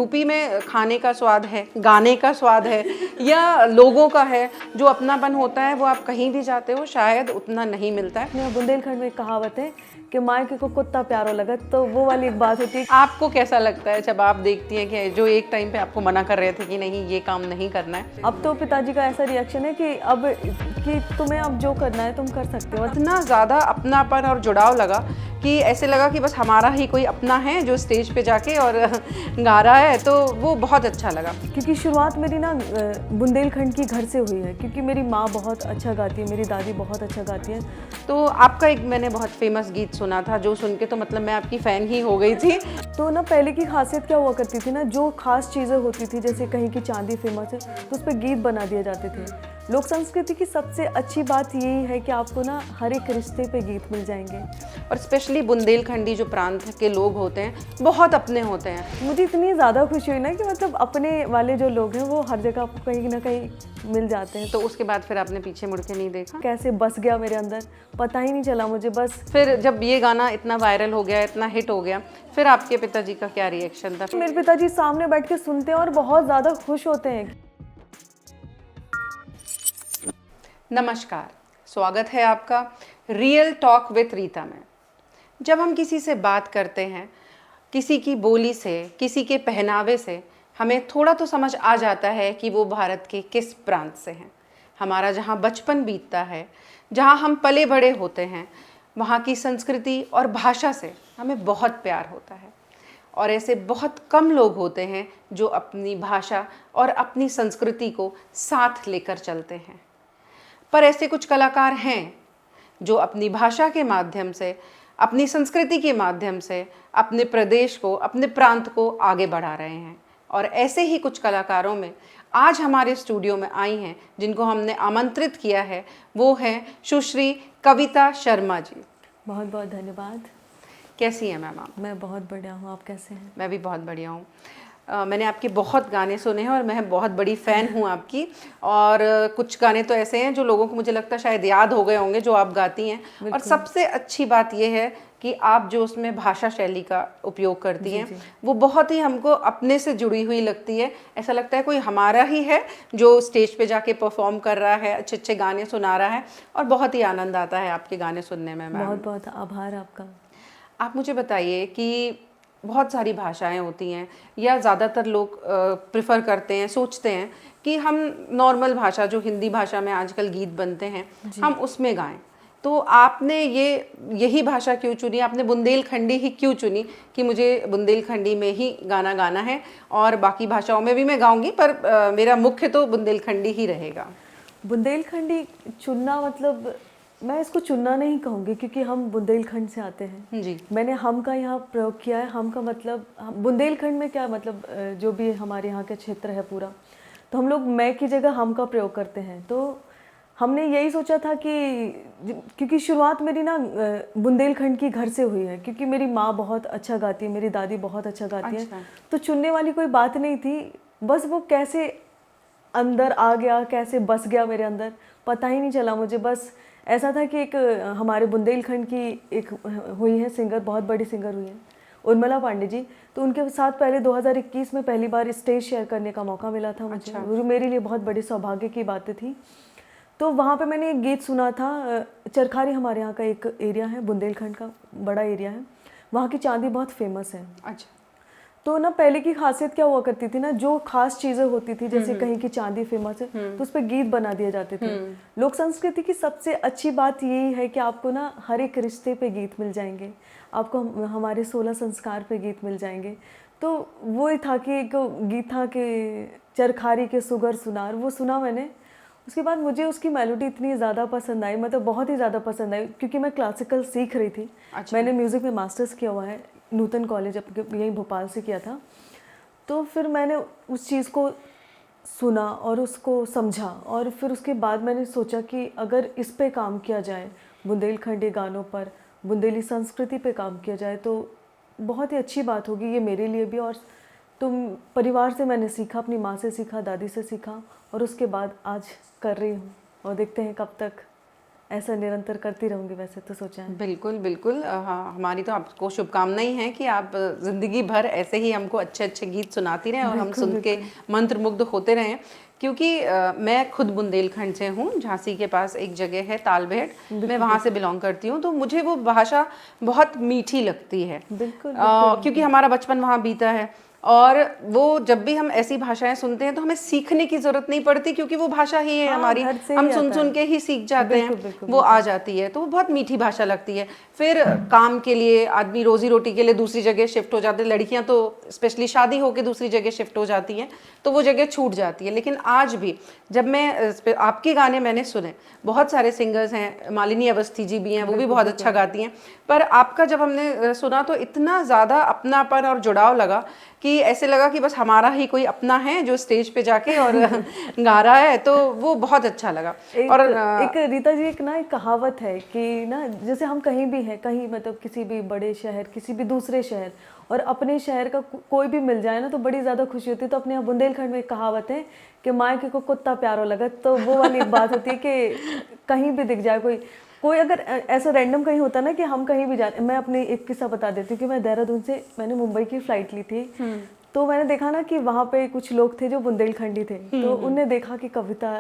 UP में खाने का स्वाद है, गाने का स्वाद है या लोगों का है, जो अपनापन होता है वो आप कहीं भी जाते हो शायद उतना नहीं मिलता है। बुंदेलखंड में एक कहावत है कि मायके को कुत्ता प्यारो लगत, तो वो वाली एक बात होती है। आपको कैसा लगता है जब आप देखती हैं कि जो एक टाइम पे आपको मना कर रहे थे कि नहीं ये काम नहीं करना है, अब तो पिताजी का ऐसा रिएक्शन है कि तुम्हें अब जो करना है तुम कर सकते हो। इतना ज़्यादा अपनापन और जुड़ाव लगा कि ऐसे लगा कि बस हमारा ही कोई अपना है जो स्टेज पे जाके और गा रहा है, तो वो बहुत अच्छा लगा। क्योंकि शुरुआत मेरी ना बुंदेलखंड की घर से हुई है, क्योंकि मेरी माँ बहुत अच्छा गाती है, मेरी दादी बहुत अच्छा गाती है। तो आपका एक मैंने बहुत फेमस गीत सुना था जो सुन के तो मतलब मैं आपकी फ़ैन ही हो गई थी। तो ना पहले की खासियत क्या हुआ करती थी ना, जो खास चीज़ें होती थी जैसे कहीं की चांदी फेमस है तो उस पर गीत बना दिए जाते थे। लोक संस्कृति की सबसे अच्छी बात यही है कि आपको ना हर एक रिश्ते पे गीत मिल जाएंगे, और स्पेशली बुंदेलखंडी जो प्रांत के लोग होते हैं बहुत अपने होते हैं। मुझे इतनी ज़्यादा खुशी हुई ना कि मतलब अपने वाले जो लोग हैं वो हर जगह आपको कहीं ना कहीं मिल जाते हैं। तो उसके बाद फिर आपने पीछे मुड़ के नहीं देखा? कैसे बस गया मेरे अंदर पता ही नहीं चला मुझे। बस फिर जब ये गाना इतना वायरल हो गया, इतना हिट हो गया, फिर आपके पिताजी का क्या रिएक्शन था? मेरे पिताजी सामने बैठ के सुनते हैं और बहुत ज़्यादा खुश होते हैं। नमस्कार, स्वागत है आपका रियल टॉक विथ रीता में। जब हम किसी से बात करते हैं, किसी की बोली से, किसी के पहनावे से हमें थोड़ा तो समझ आ जाता है कि वो भारत के किस प्रांत से हैं। हमारा जहाँ बचपन बीतता है, जहाँ हम पले बड़े होते हैं, वहाँ की संस्कृति और भाषा से हमें बहुत प्यार होता है। और ऐसे बहुत कम लोग होते हैं जो अपनी भाषा और अपनी संस्कृति को साथ लेकर चलते हैं। पर ऐसे कुछ कलाकार हैं जो अपनी भाषा के माध्यम से, अपनी संस्कृति के माध्यम से अपने प्रदेश को, अपने प्रांत को आगे बढ़ा रहे हैं। और ऐसे ही कुछ कलाकारों में आज हमारे स्टूडियो में आई हैं जिनको हमने आमंत्रित किया है, वो हैं सुश्री कविता शर्मा जी। बहुत बहुत धन्यवाद। कैसी हैं मैम आप? मैं बहुत बढ़िया हूँ, आप कैसे हैं? मैं भी बहुत बढ़िया हूँ। मैंने आपके बहुत गाने सुने हैं और मैं बहुत बड़ी फ़ैन हूँ आपकी। और कुछ गाने तो ऐसे हैं जो लोगों को मुझे लगता है शायद याद हो गए होंगे जो आप गाती हैं। और सबसे अच्छी बात यह है कि आप जो उसमें भाषा शैली का उपयोग करती हैं वो बहुत ही हमको अपने से जुड़ी हुई लगती है। ऐसा लगता है कोई हमारा ही है जो स्टेज पे जाके परफॉर्म कर रहा है, अच्छे अच्छे गाने सुना रहा है, और बहुत ही आनंद आता है आपके गाने सुनने में। मैम बहुत बहुत आभार आपका। आप मुझे बताइए कि बहुत सारी भाषाएं होती हैं या ज़्यादातर लोग प्रिफ़र करते हैं, सोचते हैं कि हम नॉर्मल भाषा जो हिंदी भाषा में आजकल गीत बनते हैं हम उसमें गाएं। तो आपने यही भाषा क्यों चुनी? आपने बुंदेलखंडी ही क्यों चुनी कि मुझे बुंदेलखंडी में ही गाना गाना है और बाकी भाषाओं में भी मैं गाऊंगी पर मेरा मुख्य तो बुंदेलखंडी ही रहेगा? बुंदेलखंडी चुनना मतलब मैं इसको चुनना नहीं कहूँगी क्योंकि हम बुंदेलखंड से आते हैं जी। मैंने हम का यहाँ प्रयोग किया है। हम का मतलब बुंदेलखंड में क्या मतलब जो भी हमारे यहाँ का क्षेत्र है पूरा, तो हम लोग मैं की जगह हम का प्रयोग करते हैं। तो हमने यही सोचा था कि क्योंकि शुरुआत मेरी ना बुंदेलखंड की घर से हुई है, क्योंकि मेरी माँ बहुत अच्छा गाती है, मेरी दादी बहुत अच्छा गाती है। तो चुनने वाली कोई बात नहीं थी, बस वो कैसे अंदर आ गया, कैसे बस गया मेरे अंदर पता ही नहीं चला मुझे। बस ऐसा था कि एक हमारे बुंदेलखंड की एक हुई है सिंगर, बहुत बड़ी सिंगर हुई है उर्मिला पांडे जी, तो उनके साथ पहले 2021 में पहली बार स्टेज शेयर करने का मौका मिला था मुझे। जो मेरे लिए बहुत बड़ी सौभाग्य की बातें थी। तो वहाँ पे मैंने एक गीत सुना था। चरखारी हमारे यहाँ का एक एरिया है, बुंदेलखंड का बड़ा एरिया है, वहाँ की चांदी बहुत फेमस है। अच्छा। तो ना पहले की खासियत क्या हुआ करती थी ना, जो खास चीज़ें होती थी जैसे कहीं की चांदी फेमस है तो उस पर गीत बना दिए जाते थे। लोक संस्कृति की सबसे अच्छी बात यही है कि आपको ना हर एक रिश्ते पे गीत मिल जाएंगे, आपको हमारे 16 संस्कार पे गीत मिल जाएंगे। तो वो ही था कि एक गीत था कि चरखारी के सुगर सुनार, वो सुना मैंने। उसके बाद मुझे उसकी मेलोडी इतनी ज़्यादा पसंद आई, मतलब बहुत ही ज़्यादा पसंद आई, क्योंकि मैं क्लासिकल सीख रही थी। मैंने म्यूज़िक में मास्टर्स किया हुआ है, नूतन कॉलेज यहीं भोपाल से किया था। तो फिर मैंने उस चीज़ को सुना और उसको समझा, और फिर उसके बाद मैंने सोचा कि अगर इस पे काम किया जाए, बुंदेलखंडी गानों पर, बुंदेली संस्कृति पे काम किया जाए तो बहुत ही अच्छी बात होगी ये मेरे लिए भी। और तुम परिवार से मैंने सीखा, अपनी माँ से सीखा, दादी से सीखा, और उसके बाद आज कर रही हूँ और देखते हैं कब तक ऐसा निरंतर करती रहूंगी वैसे तो सोचा है। बिल्कुल बिल्कुल, हाँ, हमारी तो आपको शुभकामनाएं हैं कि आप जिंदगी भर ऐसे ही हमको अच्छे अच्छे गीत सुनाती रहें और हम सुन के मंत्रमुग्ध होते रहें। क्योंकि मैं खुद बुंदेलखंड से हूँ, झांसी के पास एक जगह है तालबेहट, मैं वहाँ से बिलोंग करती हूँ, तो मुझे वो भाषा बहुत मीठी लगती है। बिल्कुल क्योंकि हमारा बचपन वहाँ बीता है, और वो जब भी हम ऐसी भाषाएं सुनते हैं तो हमें सीखने की जरूरत नहीं पड़ती, क्योंकि वो भाषा ही है हमारी, घर से हम ही सुन आता सुन है। के ही सीख जाते हैं, बिल्कुल, वो आ जाती है, तो वो बहुत मीठी भाषा लगती है। फिर काम के लिए आदमी रोजी रोटी के लिए दूसरी जगह शिफ्ट हो जाते हैं, लड़कियां तो स्पेशली शादी होकर दूसरी जगह शिफ्ट हो जाती हैं, तो वो जगह छूट जाती है। लेकिन आज भी जब मैं आपके गाने मैंने सुने, बहुत सारे सिंगर्स हैं, मालिनी अवस्थी जी भी हैं, वो भी बहुत अच्छा गाती हैं, पर आपका जब हमने सुना तो इतना ज़्यादा अपनापन और जुड़ाव लगा कि ऐसे लगा कि बस हमारा ही कोई अपना है जो स्टेज पे जाके और गा रहा है, तो वो बहुत अच्छा लगा। और एक रीता जी, एक कहावत है कि ना, जैसे हम कहीं भी हैं, कहीं मतलब किसी भी बड़े शहर, किसी भी दूसरे शहर, और अपने शहर का कोई भी मिल जाए ना तो बड़ी ज़्यादा खुशी होती है। तो अपने यहाँ बुंदेलखंड में एक कहावत है कि मायके को कुत्ता प्यारो लगा, तो वो वाली एक बात होती है कि कहीं भी दिख जाए कोई अगर ऐसा रैंडम कहीं होता ना कि हम कहीं भी जाते। मैं अपने एक किस्सा बता देती हूँ कि मैं देहरादून से मैंने मुंबई की फ़्लाइट ली थी, तो मैंने देखा ना कि वहाँ पे कुछ लोग थे जो बुंदेलखंडी थे, तो उनने देखा कि कविता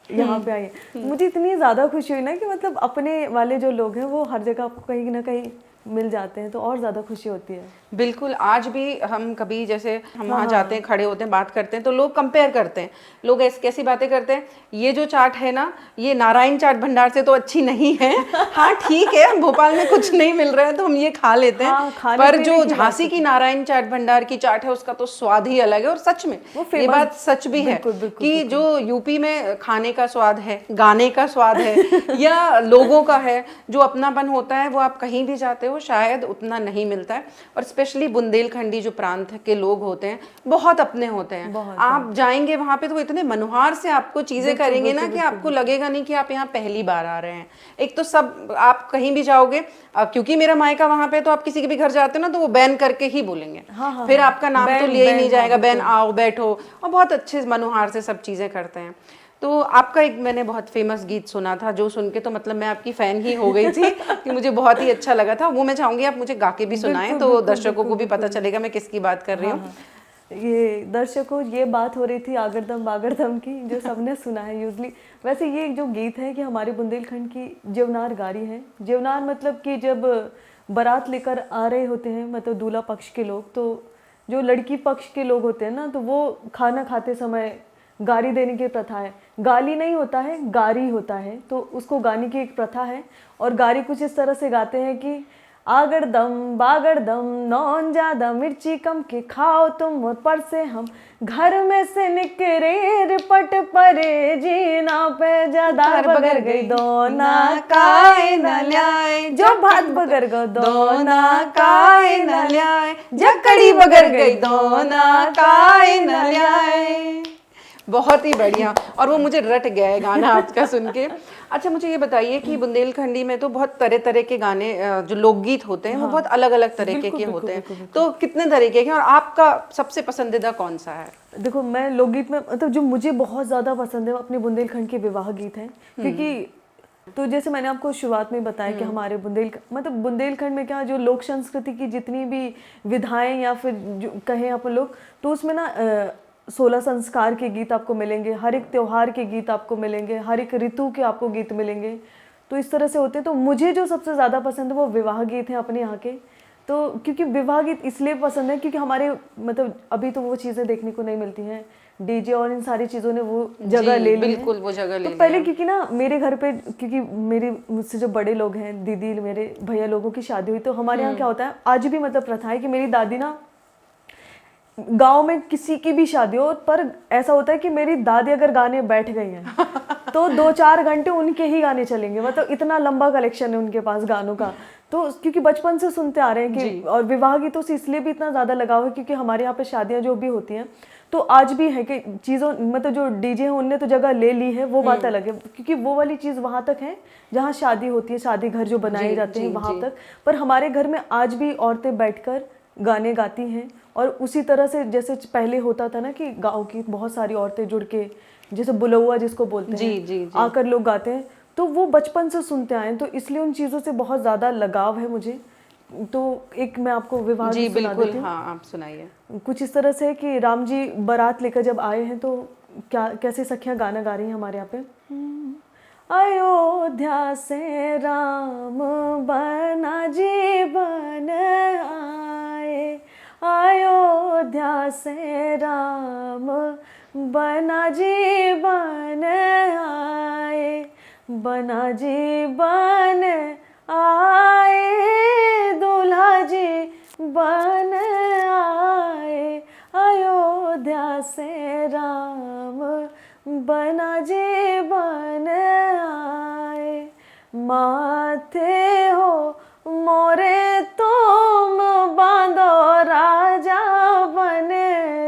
यहाँ पे आई है। मुझे इतनी ज़्यादा खुशी हुई ना कि मतलब अपने वाले जो लोग हैं वो हर जगह आपको कहीं ना कहीं मिल जाते हैं, तो और ज़्यादा खुशी होती है। बिल्कुल, आज भी हम कभी जैसे हम वहाँ जाते हैं, खड़े होते हैं, बात करते हैं, तो लोग कंपेयर करते हैं, लोग ऐसी कैसी बातें करते हैं, ये जो चाट है ना, ये नारायण चाट भंडार से तो अच्छी नहीं है। हाँ ठीक है, भोपाल में कुछ नहीं मिल रहा है तो हम ये खा लेते हैं, पर जो झांसी की नारायण चाट भंडार की चाट है उसका तो स्वाद ही अलग है। और सच में ये बात सच भी है कि जो यूपी में खाने का स्वाद है, गाने का स्वाद है, या लोगों का है, जो अपनापन होता है, वो आप कहीं भी जाते हो शायद उतना नहीं मिलता है। और स्पेशली बुंदेलखंडी जो प्रांत के लोग होते हैं बहुत अपने होते हैं, आप जाएंगे वहां पे तो वो इतने मनुहार से आपको चीजें करेंगे ना कि आपको लगेगा नहीं कि आप यहाँ पहली बार आ रहे हैं। एक तो सब आप कहीं भी जाओगे, क्योंकि मेरा मायका वहां पे, तो आप किसी के भी घर जाते हो ना तो वो बैन करके ही बोलेंगे, फिर आपका नाम तो लिया ही नहीं जाएगा, बैन आओ बैठो, और बहुत अच्छे मनुहार से सब चीजें करते हैं। तो आपका एक मैंने बहुत फेमस गीत सुना था, जो सुन के तो मतलब मैं आपकी फ़ैन ही हो गई थी कि मुझे बहुत ही अच्छा लगा था, वो मैं चाहूँगी आप मुझे गा के भी सुनाएं, तो दर्शकों को भी पता चलेगा मैं किसकी बात कर रही हूँ। ये दर्शकों, ये बात हो रही थी आगरदम बागरदम की, जो सबने सुना है यूजली। वैसे ये जो गीत है कि हमारे बुंदेलखंड की जेवनार गारी है। जेवनार मतलब कि जब बारात लेकर आ रहे होते हैं, मतलब दूल्हा पक्ष के लोग, तो जो लड़की पक्ष के लोग होते हैं ना, तो वो खाना खाते समय गारी देने की प्रथा है। गाली नहीं होता है, गारी होता है, तो उसको गाने की एक प्रथा है। और गारी कुछ इस तरह से गाते हैं कि आगरदम बागरदम नौन ज्यादा मिर्ची कम के खाओ तुम और पर से हम, घर में से निकरे रिपट परे जीना पे ज्यादा बगर गई दोना काए न ल्याए, जो भात बगर गो दोना काए न ल्याए, जब कड़ी बगर गई दोना काए न ल्याए। बहुत ही बढ़िया, और वो मुझे रट गया है गाना आपका सुन के। अच्छा मुझे ये बताइए कि बुंदेलखंडी में तो बहुत तरह तरह के गाने, जो लोकगीत होते हैं वो बहुत अलग अलग तरीके के होते हैं, तो कितने तरीके के, और आपका सबसे पसंदीदा कौन सा है? देखो, मैं लोकगीत में मतलब जो मुझे बहुत ज़्यादा पसंद है वो अपने बुंदेलखंड के विवाह गीत हैं, क्योंकि तो जैसे मैंने आपको शुरुआत में बताया कि हमारे मतलब बुंदेलखंड में क्या, जो लोक संस्कृति की जितनी भी विधाएं या फिर जो कहें अपन लोग, तो उसमें ना 16 संस्कार के गीत आपको मिलेंगे, हर एक त्योहार के गीत आपको मिलेंगे, हर एक ऋतु के आपको गीत मिलेंगे, तो इस तरह से होते हैं। तो मुझे जो सबसे ज़्यादा पसंद है वो विवाह गीत हैं अपने यहाँ के। तो क्योंकि विवाह गीत इसलिए पसंद है क्योंकि हमारे मतलब अभी तो वो चीज़ें देखने को नहीं मिलती हैं, डीजे और इन सारी चीज़ों ने वो जगह ले ली है। बिल्कुल वो जगह ले तो पहले क्योंकि ना मेरे घर पे, क्योंकि मेरे मुझसे जो बड़े लोग हैं, दीदी मेरे भैया लोगों की शादी हुई, तो हमारे यहाँ क्या होता है, आज भी मतलब प्रथा है कि मेरी दादी ना, गांव में किसी की भी शादी हो, पर ऐसा होता है कि मेरी दादी अगर गाने बैठ गई हैं तो 2-4 घंटे उनके ही गाने चलेंगे, मतलब इतना लंबा कलेक्शन है उनके पास गानों का। तो क्योंकि बचपन से सुनते आ रहे हैं कि, और विवाह गीतों से इसलिए भी इतना ज़्यादा लगाव है क्योंकि हमारे यहाँ पे शादियाँ जो भी होती हैं तो आज भी है कि चीज़ों मतलब जो डीजे हैं उनने तो जगह ले ली है, वो बात अलग है, क्योंकि वो वाली चीज़ वहाँ तक है जहाँ शादी होती है, शादी घर जो बनाए जाते हैं वहाँ तक। पर हमारे घर में आज भी औरतें बैठकर गाने गाती हैं, और उसी तरह से जैसे पहले होता था ना कि गाँव की बहुत सारी औरतें जुड़ के, जैसे बुलौआ जिसको बोलते हैं, आकर लोग गाते हैं। तो वो बचपन से सुनते आए हैं, तो इसलिए उन चीज़ों से बहुत ज़्यादा लगाव है मुझे। तो एक मैं आपको विवाह जी गीत सुना बिल्कुल, देती हूँ। हाँ आप सुनाइए। कुछ इस तरह से है कि राम जी बारात लेकर जब आए हैं तो क्या कैसे सखियाँ गाना गा रही हैं हमारे यहाँ पे। अयोध्या से राम बना जीवन आए, अयोध्या से राम बना जीवन आए, बना जीवन आए, दूल्हा जी बन आए, अयोध्या से राम बना जीवन आए, माथे हो मोरे तुम बांधो राजा बन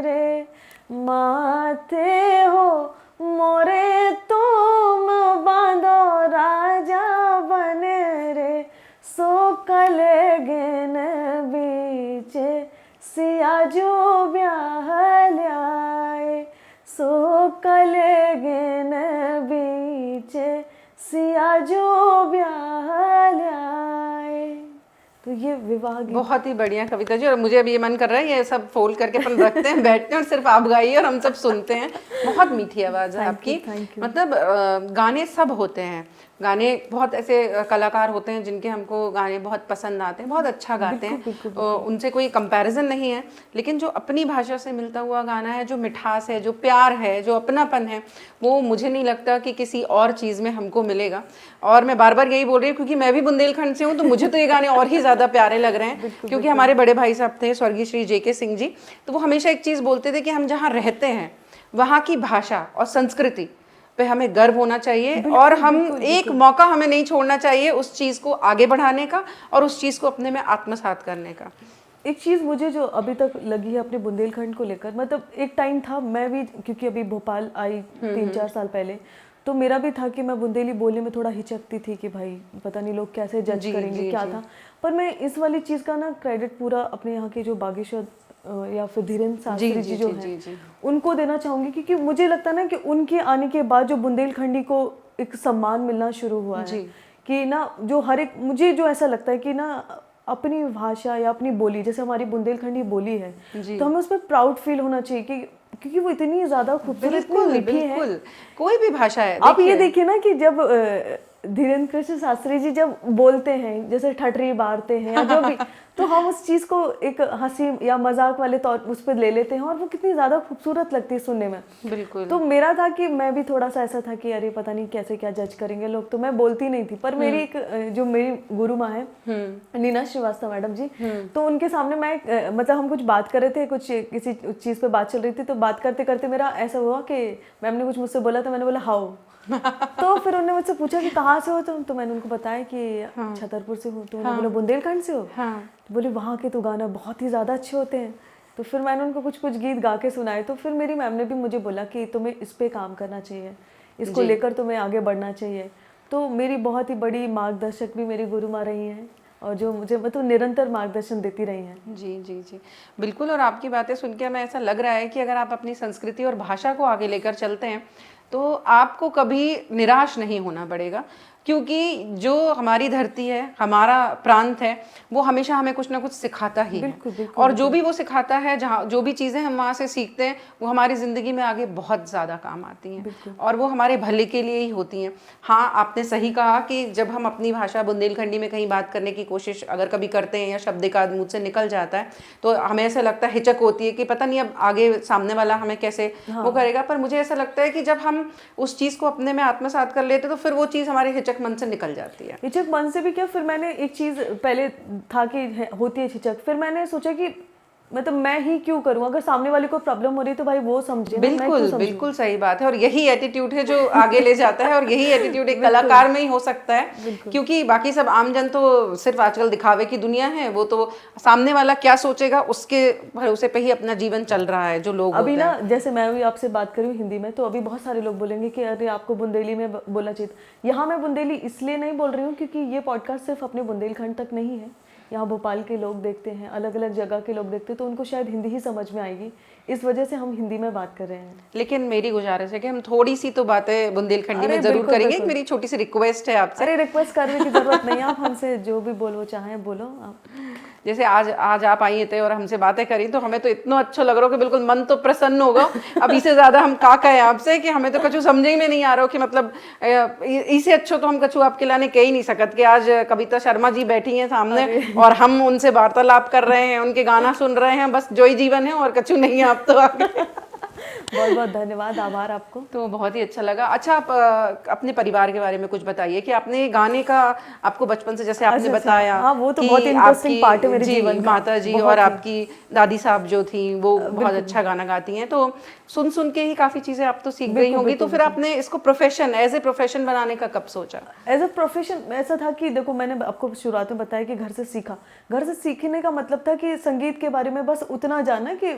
रे, माथे हो मोरे तुम बांधो राजा बन रे, सो कल गेन बीच सिया जो ब्याह ल्याए, सो कल गेन बीच सिया जो ब्याह ल्याए। तो ये विवाह गीत बहुत ही बढ़िया कविता जी, और मुझे अब ये मन कर रहा है ये सब फोल्ड करके अपन रखते हैं, बैठते हैं और सिर्फ आप गाइए और हम सब सुनते हैं। बहुत मीठी आवाज़ है आपकी। thank you। मतलब गाने सब होते हैं, गाने बहुत ऐसे कलाकार होते हैं जिनके हमको गाने बहुत पसंद आते हैं, बहुत अच्छा गाते हैं, उनसे कोई कंपैरिजन नहीं है। लेकिन जो अपनी भाषा से मिलता हुआ गाना है, जो मिठास है, जो प्यार है, जो अपनापन है, वो मुझे नहीं लगता कि किसी और चीज़ में हमको मिलेगा। और मैं बार बार यही बोल रही हूँ क्योंकि मैं भी बुंदेलखंड से हूँ, तो मुझे तो ये गाने और ही ज़्यादा प्यारे लग रहे हैं। क्योंकि हमारे बड़े भाई साहब थे स्वर्गीय श्री JK सिंह जी, तो वो हमेशा एक चीज़ बोलते थे कि हम जहाँ रहते हैं वहाँ की भाषा और संस्कृति पे हमें गर्व होना चाहिए, और हम एक मौका हमें नहीं छोड़ना चाहिए उस चीज़ को आगे बढ़ाने का और उस चीज़ को अपने में आत्मसात करने का। एक चीज़ मुझे जो अभी तक लगी है अपने बुंदेलखंड को लेकर, मतलब एक टाइम था, मैं भी क्योंकि अभी भोपाल आई 3-4 साल पहले, तो मेरा भी था कि मैं बुंदेली बोलने में थोड़ा हिचकती थी कि भाई पता नहीं लोग कैसे जज करेंगे, क्या था। पर मैं इस वाली चीज़ का ना क्रेडिट पूरा अपने यहाँ के जो बागेश्वर या फिर धीरेन्द्र शास्त्री जी जो हैं उनको देना चाहूँगी, क्योंकि मुझे लगता है ना कि उनके आने के बाद जो बुंदेलखंडी को एक सम्मान मिलना शुरू हुआ है कि ना, जो हर एक, मुझे जो ऐसा लगता है कि ना अपनी भाषा या अपनी बोली, जैसे हमारी बुंदेलखंडी बोली है, तो हमें उस पर प्राउड फील होना चाहिए कि क्योंकि वो इतनी ज्यादा खूबसूरत, इतनी मीठी है। कोई भी भाषा है, आप ये देखिए ना कि जब धीरेन्द्र कृष्ण शास्त्री जी जब बोलते हैं, जैसे ठटरी बारते हैं या जो भी, तो हम उस चीज़ को एक हंसी या मजाक वाले तौर उस पर ले लेते हैं, और वो कितनी ज़्यादा खूबसूरत लगती है सुनने में। बिल्कुल। तो मेरा था कि मैं भी थोड़ा सा ऐसा था कि अरे पता नहीं कैसे क्या जज करेंगे लोग, तो मैं बोलती नहीं थी। पर मेरी एक जो मेरी गुरु माँ है नीना श्रीवास्तव मैडम जी, तो उनके सामने मैं मतलब हम कुछ बात कर रहे थे, कुछ किसी चीज़ पर बात चल रही थी, तो बात करते करते मेरा ऐसा हुआ कि मैम ने कुछ मुझसे बोला, तो मैंने बोला हाउ तो फिर उन्होंने मुझसे पूछा कि कहाँ से हो तुम, तो मैंने उनको बताया कि छतरपुर से हूँ। तो उन्होंने बोला बुंदेलखंड से हो? तो बोले वहाँ के तो गाना बहुत ही ज़्यादा अच्छे होते हैं। तो फिर मैंने उनको कुछ कुछ गीत गा के सुनाए। तो फिर मेरी मैम ने भी मुझे बोला कि तुम्हें इस पे काम करना चाहिए, इसको लेकर तुम्हें आगे बढ़ना चाहिए। तो मेरी बहुत ही बड़ी मार्गदर्शक भी मेरी गुरु माँ रही हैं, और जो मुझे मतलब निरंतर मार्गदर्शन देती रही हैं। जी जी जी बिल्कुल। और आपकी बातें सुन के हमें ऐसा लग रहा है कि अगर आप अपनी संस्कृति और भाषा को आगे लेकर चलते हैं तो आपको कभी निराश नहीं होना पड़ेगा, क्योंकि जो हमारी धरती है, हमारा प्रांत है, वो हमेशा हमें कुछ ना कुछ सिखाता ही है। और जो भी वो सिखाता है, जहाँ जो भी चीज़ें हम वहाँ से सीखते हैं, वो हमारी ज़िंदगी में आगे बहुत ज़्यादा काम आती हैं और वो हमारे भले के लिए ही होती हैं। हाँ, आपने सही कहा कि जब हम अपनी भाषा बुंदेलखंडी में कहीं बात करने की कोशिश अगर कभी करते हैं या शब्द का मुँह से निकल जाता है, तो हमें ऐसा लगता है, हिचक होती है कि पता नहीं अब आगे सामने वाला हमें कैसे वो करेगा। पर मुझे ऐसा लगता है कि जब हम उस चीज़ को अपने में आत्मसात कर लेते तो फिर वो चीज़ हमारे हिचक मन से निकल जाती है। हिचक मन से भी क्या, फिर मैंने एक चीज़ पहले था कि होती है हिचक, फिर मैंने सोचा कि मतलब मैं ही क्यों करूं, अगर सामने वाले को प्रॉब्लम हो रही है तो भाई वो समझे। बिल्कुल बिल्कुल सही बात है। और यही एटीट्यूड है जो आगे ले जाता है, और यही एटीट्यूड एक कलाकार में ही हो सकता है, क्योंकि बाकी सब आमजन तो सिर्फ आजकल दिखावे की दुनिया है, वो तो सामने वाला क्या सोचेगा उसके भरोसे पे ही अपना जीवन चल रहा है। जो लोग अभी ना, जैसे मैं भी आपसे बात करूँ हिंदी में, तो अभी बहुत सारे लोग बोलेंगे कि अरे आपको बुंदेली में बोलना चाहिए। यहाँ मैं बुंदेली इसलिए नहीं बोल रही हूँ क्योंकि ये पॉडकास्ट सिर्फ अपने बुंदेलखंड तक नहीं है, यहाँ भोपाल के लोग देखते हैं, अलग अलग जगह के लोग देखते हैं, तो उनको शायद हिंदी ही समझ में आएगी, इस वजह से हम हिंदी में बात कर रहे हैं। लेकिन मेरी गुजारिश है कि हम थोड़ी सी तो बातें बुंदेलखंडी अरे में जरूर बिल्कुल, करेंगे। बिल्कुल। मेरी छोटी सी रिक्वेस्ट है आपसे। अरे रिक्वेस्ट करने की जरूरत नहीं है, आप हमसे जो भी बोलो चाहें बोलो आप। जैसे आज आप आई थे और हमसे बातें करी, तो हमें तो इतना अच्छा लग रहा हो कि बिल्कुल मन तो प्रसन्न होगा। अब इससे ज्यादा हम का कहें आपसे कि हमें तो कछु समझ ही में नहीं आ रहा हो कि मतलब इससे अच्छो तो हम कछु आपके लाने कह ही नहीं सकत कि आज कविता शर्मा जी बैठी हैं सामने और हम उनसे वार्तालाप कर रहे हैं, उनके गाना सुन रहे हैं, बस जो ही जीवन है और कछु नहीं है। आप तो आगे बहुत बहुत धन्यवाद, आभार आपको। तो बहुत ही अच्छा लगा। अच्छा, आप अपने परिवार के बारे में कुछ बताइए कि आपने गाने का, आपको बचपन से जैसे आपने अच्छा, बताया, हाँ, वो तो कि बहुत इंटरेस्टिंग आपकी पार्ट है मेरे जी, जीवन का, माता जी बहुत और ही। आपकी दादी साहब जो थी वो बहुत अच्छा गाना गाती हैं, तो सुन सुन के ही काफी चीजें आप तो सीख गई होंगी। तो फिर आपने इसको प्रोफेशन, एज ए प्रोफेशन बनाने का कब सोचा? एज अ प्रोफेशन ऐसा था कि देखो, मैंने आपको शुरुआत में बताया कि घर से सीखा। घर से सीखने का मतलब था कि संगीत के बारे में बस उतना जानना कि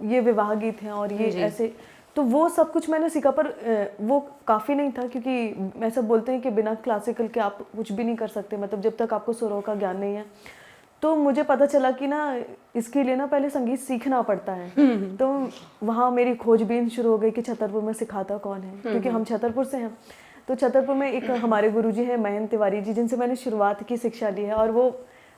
ये विवाह गीत हैं और ये ऐसे, तो वो सब कुछ मैंने सीखा। पर वो काफ़ी नहीं था, क्योंकि ऐसा बोलते हैं कि बिना क्लासिकल के आप कुछ भी नहीं कर सकते, मतलब जब तक आपको सुरों का ज्ञान नहीं है। तो मुझे पता चला कि ना इसके लिए ना पहले संगीत सीखना पड़ता है। तो वहाँ मेरी खोजबीन शुरू हो गई कि छतरपुर में सिखाता कौन है, क्योंकि हम छतरपुर से हैं। तो छतरपुर में एक हमारे गुरुजी हैं महेंद्र तिवारी जी, जिनसे मैंने शुरुआत की शिक्षा ली है। और वो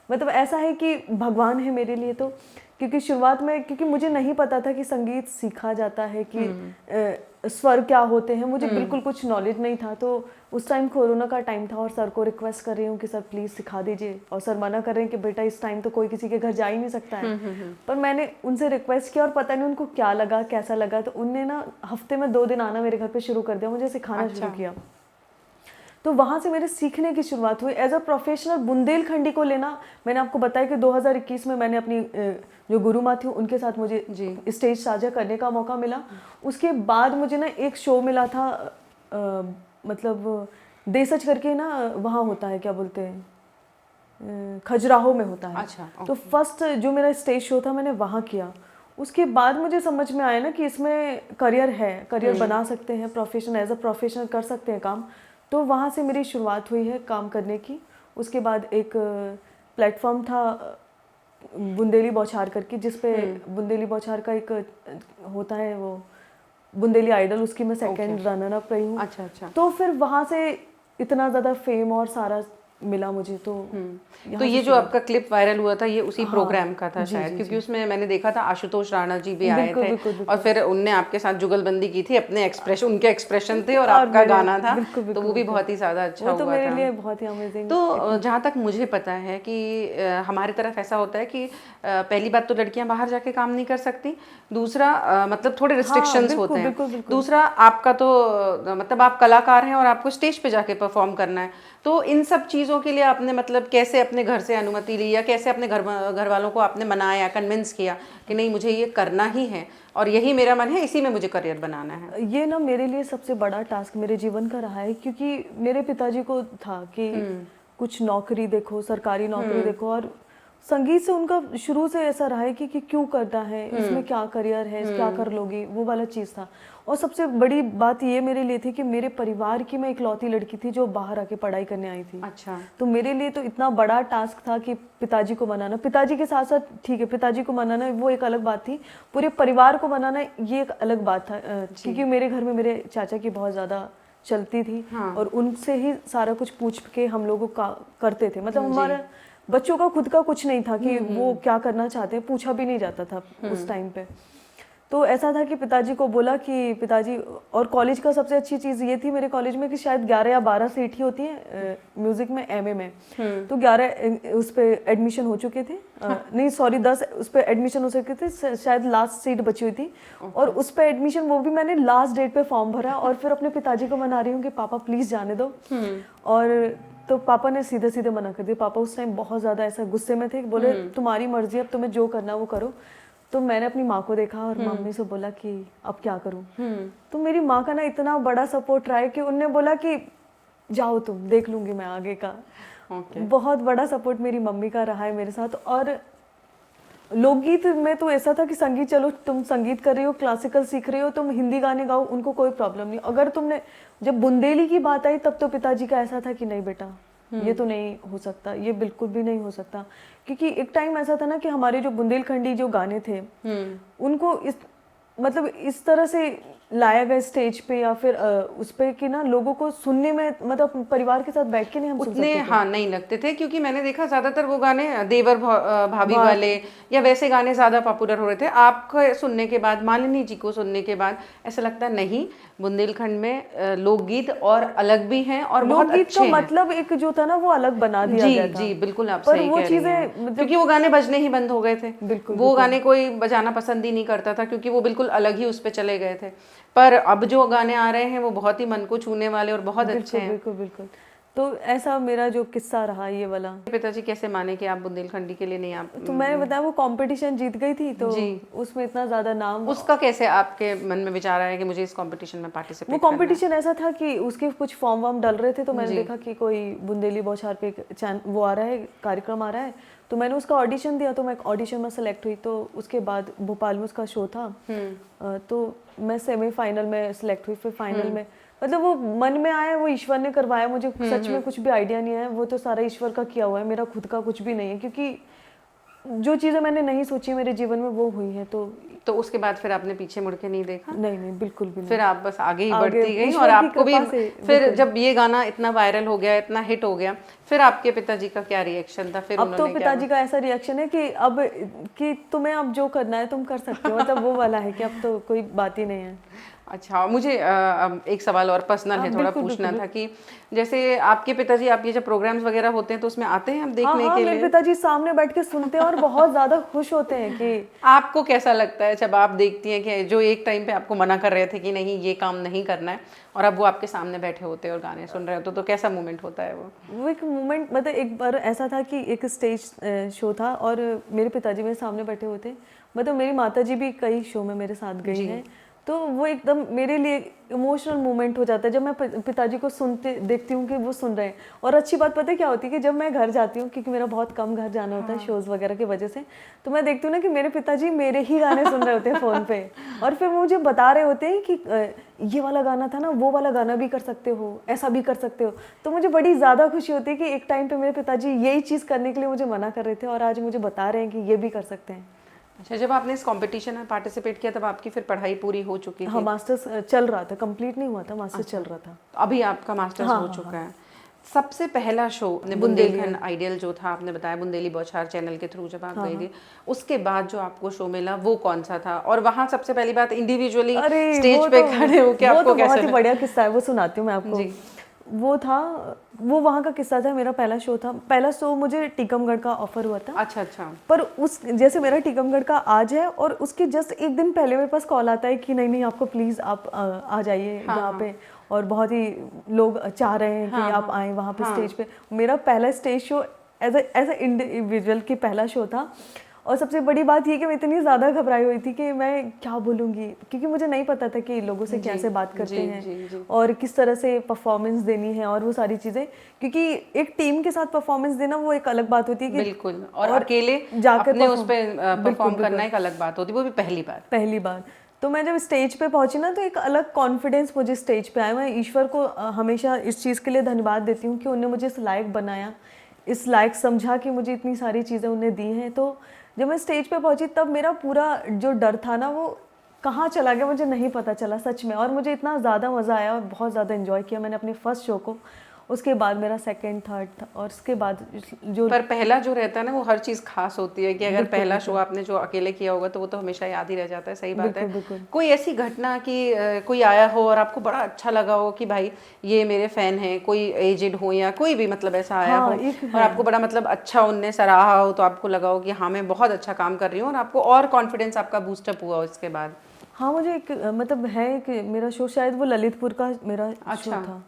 मतलब ऐसा है कि भगवान है मेरे लिए। तो क्योंकि शुरुआत में, क्योंकि मुझे नहीं पता था कि संगीत सीखा जाता है, कि स्वर क्या होते हैं, मुझे बिल्कुल कुछ नॉलेज नहीं था। तो उस टाइम कोरोना का टाइम था और सर को रिक्वेस्ट कर रही हूँ कि सर प्लीज़ सिखा दीजिए, और सर मना कर रहे हैं कि बेटा इस टाइम तो कोई किसी के घर जा ही नहीं सकता है। पर मैंने उनसे रिक्वेस्ट किया और पता नहीं उनको क्या लगा, कैसा लगा, तो उनने ना हफ्ते में 2 दिन आना मेरे घर पे शुरू कर दिया, मुझे सिखाना शुरू किया। तो वहाँ से मेरे सीखने की शुरुआत हुई। एज अ प्रोफेशनल बुंदेलखंडी को लेना, मैंने आपको बताया कि 2021 में मैंने अपनी जो गुरु माँ थी उनके साथ मुझे स्टेज साझा करने का मौका मिला। उसके बाद मुझे ना एक शो मिला था, मतलब देसज करके ना, वहाँ होता है क्या बोलते हैं, खजुराहो में होता है। अच्छा, तो फर्स्ट जो मेरा स्टेज शो था मैंने वहाँ किया। उसके बाद मुझे समझ में आया ना कि इसमें करियर है, करियर बना सकते हैं, प्रोफेशन एज अ प्रोफेशनल कर सकते हैं काम। तो वहाँ से मेरी शुरुआत हुई है काम करने की। उसके बाद एक प्लेटफॉर्म था बुंदेली बौछार करके, जिसपे बुंदेली बौछार का एक होता है वो बुंदेली आइडल, उसकी मैं सेकंड रनर अप रही हूँ। अच्छा। तो फिर वहाँ से इतना ज़्यादा फेम और सारा मिला मुझे। तो ये जो आपका क्लिप वायरल हुआ था, ये उसी प्रोग्राम का था शायद, क्योंकि उसमें मैंने देखा था आशुतोष राणा जी भी आए थे और फिर उनने आपके साथ जुगलबंदी की थी, अपने एक्सप्रेशन, उनके एक्सप्रेशन थे और आपका गाना था, तो वो भी बहुत ही ज्यादा अच्छा हुआ था। मेरे लिए बहुत ही अमेजिंग। तो जहाँ तक मुझे पता है कि हमारी तरफ ऐसा होता है कि पहली बात तो लड़कियां बाहर जाके काम नहीं कर सकती, दूसरा मतलब थोड़े रिस्ट्रिक्शंस होते हैं, दूसरा आपका तो मतलब आप कलाकार हैं और आपको स्टेज पे जाके परफॉर्म करना है। तो इन सब चीज़ों के लिए आपने मतलब कैसे अपने घर से अनुमति ली, या कैसे अपने घर वालों को आपने मनाया, कन्विंस किया कि नहीं मुझे ये करना ही है और यही मेरा मन है, इसी में मुझे करियर बनाना है? ये ना मेरे लिए सबसे बड़ा टास्क मेरे जीवन का रहा है, क्योंकि मेरे पिताजी को था कि कुछ नौकरी देखो, सरकारी नौकरी देखो, और संगीत से उनका शुरू से ऐसा रहा है कि क्यों करना है, इसमें क्या करियर है, क्या कर लोगी, वो वाला चीज़ था। और सबसे बड़ी बात ये मेरे लिए थी कि मेरे परिवार की मैं इकलौती लड़की थी जो बाहर आके पढ़ाई करने आई थी। अच्छा। तो मेरे लिए तो इतना बड़ा टास्क था कि पिताजी को मनाना, पिताजी के साथ साथ ठीक है पिताजी को मनाना वो एक अलग बात थी, पूरे परिवार को मनाना ये एक अलग बात था, क्योंकि मेरे घर में मेरे चाचा की बहुत ज़्यादा चलती थी। और उनसे ही सारा कुछ पूछ के हम लोगों का करते थे, मतलब हमारा बच्चों का खुद का कुछ नहीं था कि वो क्या करना चाहते हैं, पूछा भी नहीं जाता था उस टाइम पे। तो ऐसा था कि पिताजी को बोला कि पिताजी, और कॉलेज का सबसे अच्छी चीज़ ये थी मेरे कॉलेज में कि शायद 11 या 12 सीट ही होती है म्यूज़िक में, एमए में। तो 11 उस पर एडमिशन हो चुके थे, नहीं सॉरी 10 उस पर एडमिशन हो चुके थे, शायद लास्ट सीट बची हुई थी। और उस पर एडमिशन वो भी मैंने लास्ट डेट पे फॉर्म भरा, और फिर अपने पिताजी को मना रही हूँ कि पापा प्लीज़ जाने दो। और तो पापा ने सीधे सीधे मना कर दिया। पापा उस टाइम बहुत ज़्यादा ऐसा गुस्से में थे, बोले तुम्हारी मर्जी, अब तुम्हें जो करना वो करो। तो मैंने अपनी माँ को देखा और मम्मी से बोला कि अब क्या करूँ। तो मेरी माँ का ना इतना बड़ा सपोर्ट रहा है कि उनने बोला कि जाओ तुम, देख लूँगी मैं आगे का। बहुत बड़ा सपोर्ट मेरी मम्मी का रहा है मेरे साथ। और लोकगीत में तो ऐसा था कि संगीत, चलो तुम संगीत कर रही हो, क्लासिकल सीख रही हो, तुम हिंदी गाने गाओ, उनको कोई प्रॉब्लम नहीं। अगर तुमने, जब बुंदेली की बात आई तब तो पिताजी का ऐसा था कि नहीं बेटा ये तो नहीं हो सकता, ये बिल्कुल भी नहीं हो सकता। क्योंकि एक टाइम ऐसा था ना कि हमारे जो बुंदेलखंडी जो गाने थे उनको मतलब इस तरह से लाया गया स्टेज पे या फिर उस पे कि ना लोगों को सुनने में मतलब परिवार के साथ बैठ के नहीं हम सुन उतने सकते थे। हाँ नहीं लगते थे, क्योंकि मैंने देखा ज्यादातर वो गाने देवर भाभी वाले या वैसे गाने ज्यादा पॉपुलर हो रहे थे। आपको सुनने के बाद, मालिनी जी को सुनने के बाद ऐसा लगता है नहीं, बुंदेलखंड में लोकगीत और अलग भी हैं और बहुत लोकगीत अच्छे का हैं। मतलब एक जो था ना वो अलग बना दिया जी गया था। जी बिल्कुल, आप पर सही वो कह रही चीजें हैं, मतलब क्योंकि वो गाने बजने ही बंद हो गए थे। बिल्कुल वो गाने कोई बजाना पसंद ही नहीं करता था, क्योंकि वो बिल्कुल अलग ही उस पे चले गए थे। पर अब जो गाने आ रहे हैं वो बहुत ही मन को छूने वाले और बहुत अच्छे बिल्कुल हैं। बिल्कुल बिल्कुल। तो ऐसा मेरा जो किस्सा रहा ये वाला। पिताजी कैसे माने कि आप बुंदेलखंडी के लिए नहीं आप? तो मैंने बताया वो कंपटीशन जीत गई थी तो जी। उसमें इतना ज्यादा नाम। उसका कैसे आपके मन में विचार आया कि मुझे इस कंपटीशन में वो पार्टिसिपेट करना है? कंपटीशन ऐसा था कि उसके कुछ फॉर्म वार्म डल रहे थे तो मैंने देखा कि कोई बुंदेली बौछार पे वो आ रहा है, कार्यक्रम आ रहा है, तो मैंने उसका ऑडिशन दिया। तो मैं ऑडिशन में सेलेक्ट हुई। तो उसके बाद भोपाल में उसका शो था, तो मैं सेमीफाइनल में सेलेक्ट हुई। फिर फाइनल में मतलब वो मन में आया, वो ईश्वर ने करवाया। मुझे सच में कुछ भी आइडिया नहीं है, वो तो सारा ईश्वर का किया हुआ है, मेरा खुद का कुछ भी नहीं है। क्योंकि जो चीज़ें मैंने नहीं सोची मेरे जीवन में वो हुई हैं। तो उसके बाद फिर आपने पीछे मुड़ के नहीं देखा? नहीं नहीं बिल्कुल भी नहीं। फिर आप बस आगे ही आगे बढ़ती गई ईश्वर और की आपको भी कृपा से फिर बिल्कुल। जब ये गाना इतना वायरल हो गया, इतना हिट हो गया, फिर आपके पिताजी का क्या रिएक्शन था? फिर अब तो उन्होंने क्या? पिताजी का ऐसा रिएक्शन है कि अब कि तुम्हें अब जो करना है तुम कर सकते हो, मतलब वो वाला है कि अब तो कोई बात ही नहीं है। अच्छा, मुझे अब एक सवाल और पर्सनल है, थोड़ा बिल्कुल, पूछना बिल्कुल। था कि जैसे आपके पिताजी, आपके जब प्रोग्राम्स वगैरह होते हैं तो उसमें आते हैं आप देखने हाँ के मेरे लिए? पिताजी सामने बैठ के सुनते हैं और बहुत ज्यादा खुश होते हैं कि आपको कैसा लगता है जब आप देखती हैं कि जो एक टाइम पे आपको मना कर रहे थे कि नहीं ये काम नहीं करना है, और अब वो आपके सामने बैठे होते हैं और गाने सुन रहे होते, तो कैसा मोमेंट होता है वो? एक मोमेंट मतलब एक बार ऐसा था कि एक स्टेज शो था और मेरे पिताजी मेरे सामने बैठे हुए थे। मतलब मेरी माताजी भी कई शो में मेरे साथ गई हैं, तो वो एकदम मेरे लिए इमोशनल मोमेंट हो जाता है जब मैं पिताजी को सुनते देखती हूँ कि वो सुन रहे हैं। और अच्छी बात पता है क्या होती है कि जब मैं घर जाती हूँ, क्योंकि मेरा बहुत कम घर जाना होता है शोज़ वगैरह की वजह से, तो मैं देखती हूँ ना कि मेरे पिताजी मेरे ही गाने सुन रहे होते हैं फ़ोन पे, और फिर मुझे बता रहे होते हैं कि ये वाला गाना था ना, वो वाला गाना भी कर सकते हो, ऐसा भी कर सकते हो। तो मुझे बड़ी ज़्यादा खुशी होती है कि एक टाइम पर मेरे पिताजी यही चीज़ करने के लिए मुझे मना कर रहे थे और आज मुझे बता रहे हैं कि ये भी कर सकते हैं। अच्छा, जब आपने इस कंपटीशन में पार्टिसिपेट किया तब आपकी फिर पढ़ाई पूरी हो चुकी थी? हाँ, मास्टर्स चल रहा था, कंप्लीट नहीं हुआ था, मास्टर्स चल रहा था। अभी आपका मास्टर्स हो चुका है। सबसे पहला शो बुंदेलखंड आइडियल जो था, आपने बताया बुंदेली बौछार चैनल के थ्रू जब आप गई थी, उसके बाद जो आपको शो मिला वो कौन सा था? और वहाँ सबसे पहली बात इंडिविजुअली स्टेज पे खड़े होकर आपको कैसा? बहुत ही बढ़िया किस्सा है, वो सुनाती हूँ मैं आपको। वो वहाँ का किस्सा था, मेरा पहला शो था। पहला शो मुझे टीकमगढ़ का ऑफर हुआ था। अच्छा अच्छा। पर उस जैसे मेरा टीकमगढ़ का आज है और उसके जस्ट एक दिन पहले मेरे पास कॉल आता है कि नहीं नहीं आपको प्लीज़ आप आ जाइए यहाँ पे, और बहुत ही लोग चाह रहे हैं कि आप आएँ वहाँ पे स्टेज पे। मेरा पहला stage show as a individual की पहला शो था। और सबसे बड़ी बात ये कि मैं इतनी ज़्यादा घबराई हुई थी कि मैं क्या बोलूँगी, क्योंकि मुझे नहीं पता था कि लोगों से कैसे बात करते हैं और किस तरह से परफॉर्मेंस देनी है और वो सारी चीज़ें। क्योंकि एक टीम के साथ परफॉर्मेंस देना वो एक अलग बात होती है कि बिल्कुल, और अकेले जाकर अपने उस पे परफॉर्म करना एक अलग बात होती है, वो भी पहली बार। तो मैं जब स्टेज पे पहुंची ना तो एक अलग कॉन्फिडेंस मुझे स्टेज पे आया। मैं ईश्वर को हमेशा इस चीज़ के लिए धन्यवाद देती हूँ कि उन्होंने मुझे इस लायक बनाया, इस लायक समझा कि मुझे इतनी सारी चीज़ें उन्हें दी हैं। तो जब मैं स्टेज पे पहुंची तब मेरा पूरा जो डर था ना वो कहाँ चला गया मुझे नहीं पता चला सच में। और मुझे इतना ज़्यादा मज़ा आया और बहुत ज़्यादा एंजॉय किया मैंने अपने फर्स्ट शो को। उसके बाद मेरा सेकंड थर्ड था, और उसके बाद जो पर पहला जो रहता है ना वो हर चीज़ खास होती है कि अगर पहला शो आपने जो अकेले किया होगा तो वो तो हमेशा याद ही रह जाता है। सही बात है। कोई ऐसी घटना कि कोई आया हो और आपको बड़ा अच्छा लगा हो कि भाई ये मेरे फैन हैं, कोई एजेड हो या कोई भी मतलब ऐसा आया हो और आपको बड़ा मतलब अच्छा उनने सराहा हो, तो आपको लगा हो कि हाँ मैं बहुत अच्छा काम कर रही हूँ और आपको और कॉन्फिडेंस आपका बूस्टअप हुआ उसके बाद? हाँ, मुझे एक मतलब है कि मेरा शो शायद वो ललितपुर का मेरा शो था।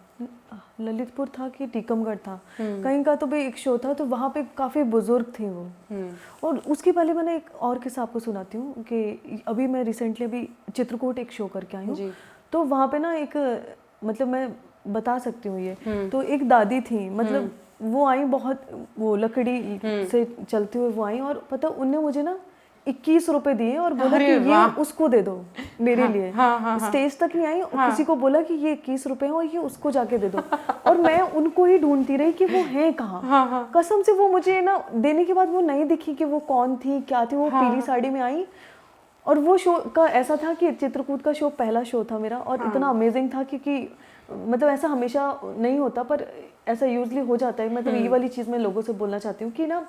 ललितपुर था कि टीकमगढ़ था, कहीं का तो भी एक शो था। तो वहाँ पे काफ़ी बुजुर्ग थे वो। और उसके पहले मैंने एक और किस्सा आपको सुनाती हूँ कि अभी मैं रिसेंटली अभी चित्रकूट एक शो करके आई हूँ। तो वहाँ पे ना एक मतलब मैं बता सकती हूँ ये, तो एक दादी थी, मतलब वो आई बहुत वो लकड़ी से चलते हुए वो आई, और पता उनने मुझे ना 21 रुपए दिए और बोला कि ये उसको दे दो मेरे लिए। स्टेज तक नहीं आई और किसी को बोला कि ये 21 रुपए हैं और ये उसको जाके दे दो। और मैं उनको ही ढूंढती रही कि वो है कहाँ। कसम से वो मुझे ना देने के बाद वो नहीं दिखी कि वो कौन थी क्या थी। वो पीली साड़ी में आई और वो शो का ऐसा था कि चित्रकूट का शो पहला शो था मेरा और इतना अमेजिंग था क्योंकि मतलब ऐसा हमेशा नहीं होता पर ऐसा यूजली हो जाता है। मतलब ये वाली चीज़ मैं लोगों से बोलना चाहती हूँ कि ना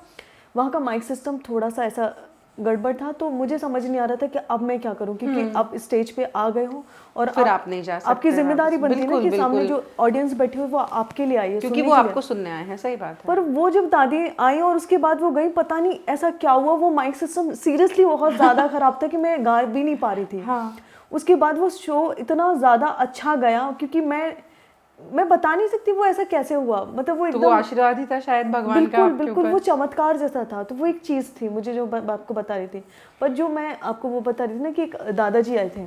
वहाँ का माइक सिस्टम थोड़ा सा ऐसा गड़बड़ था। तो मुझे समझ नहीं आ रहा था कि अब मैं क्या करूं क्योंकि अब स्टेज पे आ गए हो और फिर आप नहीं जा सकते। आपकी जिम्मेदारी बनती है ना कि सामने जो ऑडियंस बैठी हुई वो आपके लिए आई है क्योंकि वो आपको सुनने आए हैं। सही बात है। पर वो जब दादी आई और उसके बाद वो गई, पता नहीं ऐसा क्या हुआ, वो माइक सिस्टम सीरियसली बहुत ज्यादा खराब था कि मैं गा भी नहीं पा रही थी। उसके बाद वो शो इतना ज्यादा अच्छा गया क्योंकि मैं बता नहीं सकती वो ऐसा कैसे हुआ। मतलब वो एकदम तो वो आशीर्वाद ही था शायद भगवान का आपके बिल्कुल वो चमत्कार जैसा था। तो वो एक चीज़ थी मुझे जो आपको बता रही थी। पर जो मैं आपको वो बता रही थी ना कि एक दादाजी आए थे।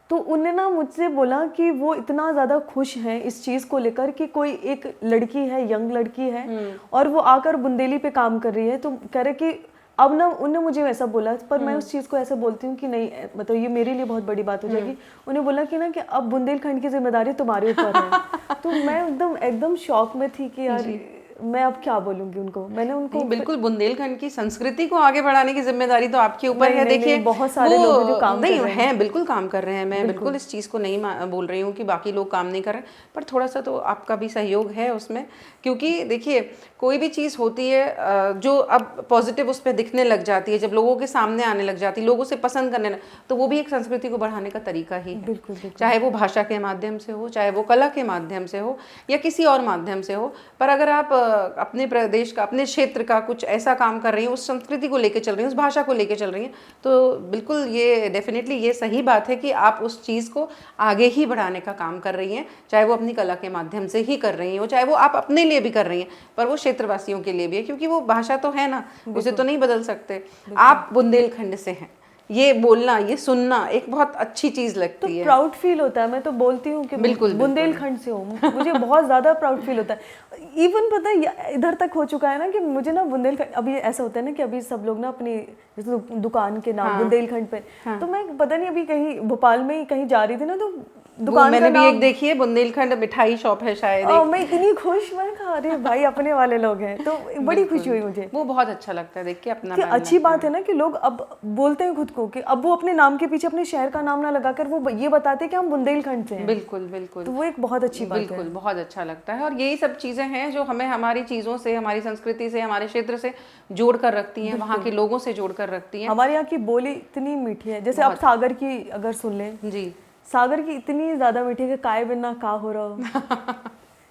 तो उन्होंने ना मुझसे बोला कि वो इतना ज़्यादा खुश हैं इस चीज़ को लेकर कि कोई एक लड़की है, यंग लड़की है और वो आकर बुंदेली पे काम कर रही है। तो कह रहे कि अब ना उन्होंने मुझे वैसा बोला पर मैं उस चीज़ को ऐसे बोलती हूँ कि नहीं मतलब ये मेरे लिए बहुत बड़ी बात हो जाएगी। उन्हें बोला कि ना कि अब बुंदेलखंड की जिम्मेदारी तुम्हारे ऊपर है। तो मैं एकदम शॉक में थी कि यार मैं अब क्या बोलूंगी उनको। मैंने उनको बिल्कुल बुंदेलखंड की संस्कृति को आगे बढ़ाने की जिम्मेदारी तो आपके ऊपर है। देखिए बहुत सारे लोग जो काम नहीं हैं बिल्कुल काम कर रहे हैं। मैं बिल्कुल इस चीज़ को नहीं बोल रही हूँ कि बाकी लोग काम नहीं कर रहे, पर थोड़ा सा तो आपका भी सहयोग है उसमें। क्योंकि देखिए कोई भी चीज़ होती है जो अब पॉजिटिव उस पर दिखने लग जाती है, जब लोगों के सामने आने लग जाती है, लोगों से पसंद करने लग, तो वो भी एक संस्कृति को बढ़ाने का तरीका ही है। चाहे वो भाषा के माध्यम से हो, चाहे वो कला के माध्यम से हो या किसी और माध्यम से हो। पर अगर आप अपने प्रदेश का, अपने क्षेत्र का कुछ ऐसा काम कर रही हैं, उस संस्कृति को लेकर चल रही हैं, उस भाषा को लेकर चल रही हैं, तो बिल्कुल ये डेफिनेटली ये सही बात है कि आप उस चीज़ को आगे ही बढ़ाने का काम कर रही हैं। चाहे वो अपनी कला के माध्यम से ही कर रही हो, चाहे वो आप अपने लिए भी कर रही हैं, पर वो क्षेत्रवासियों के लिए भी है क्योंकि वो भाषा तो है ना, उसे तो नहीं बदल सकते। आप बुंदेलखंड से हैं, ये बोलना, ये सुनना एक बहुत अच्छी चीज लगती है। प्राउड फील होता है। मैं तो बोलती हूँ कि बिल्कुल बुंदेलखंड से हूँ, मुझे बहुत ज्यादा प्राउड फील होता है। इवन पता है इधर तक हो चुका है ना कि मुझे ना बुंदेलखंड, अभी ऐसा होता है ना कि अभी सब लोग ना अपनी जैसे दुकान के नाम बुंदेलखंड पे, तो मैं पता नहीं अभी कहीं भोपाल में ही कहीं जा रही थी ना, तो दुकान मैंने भी एक देखी है, बुंदेलखंड मिठाई शॉप है शायद। मैं इतनी खुश, मैं कहा अरे भाई अपने वाले लोग हैं, तो बड़ी खुशी हुई मुझे। वो बहुत अच्छा लगता है देख के अपना। अच्छी बात है ना कि लोग अब बोलते हैं खुद को कि अब वो अपने नाम के पीछे अपने शहर का नाम ना लगाकर वो ये बताते हैं कि हम बुंदेलखंड से हैं। बिल्कुल बिल्कुल, तो वो एक बहुत अच्छी बात है। बिल्कुल बहुत अच्छा लगता है। और यही सब चीजें हैं जो हमें हमारी चीजों से, हमारी संस्कृति से, हमारे क्षेत्र से जोड़ कर रखती हैं, वहाँ के लोगों से जोड़ कर रखती हैं। हमारे यहाँ की बोली इतनी मीठी है। जैसे आप सागर की अगर सुन लें जी, सागर की इतनी ज़्यादा मीठी है कि काय बिना का हो रहा हो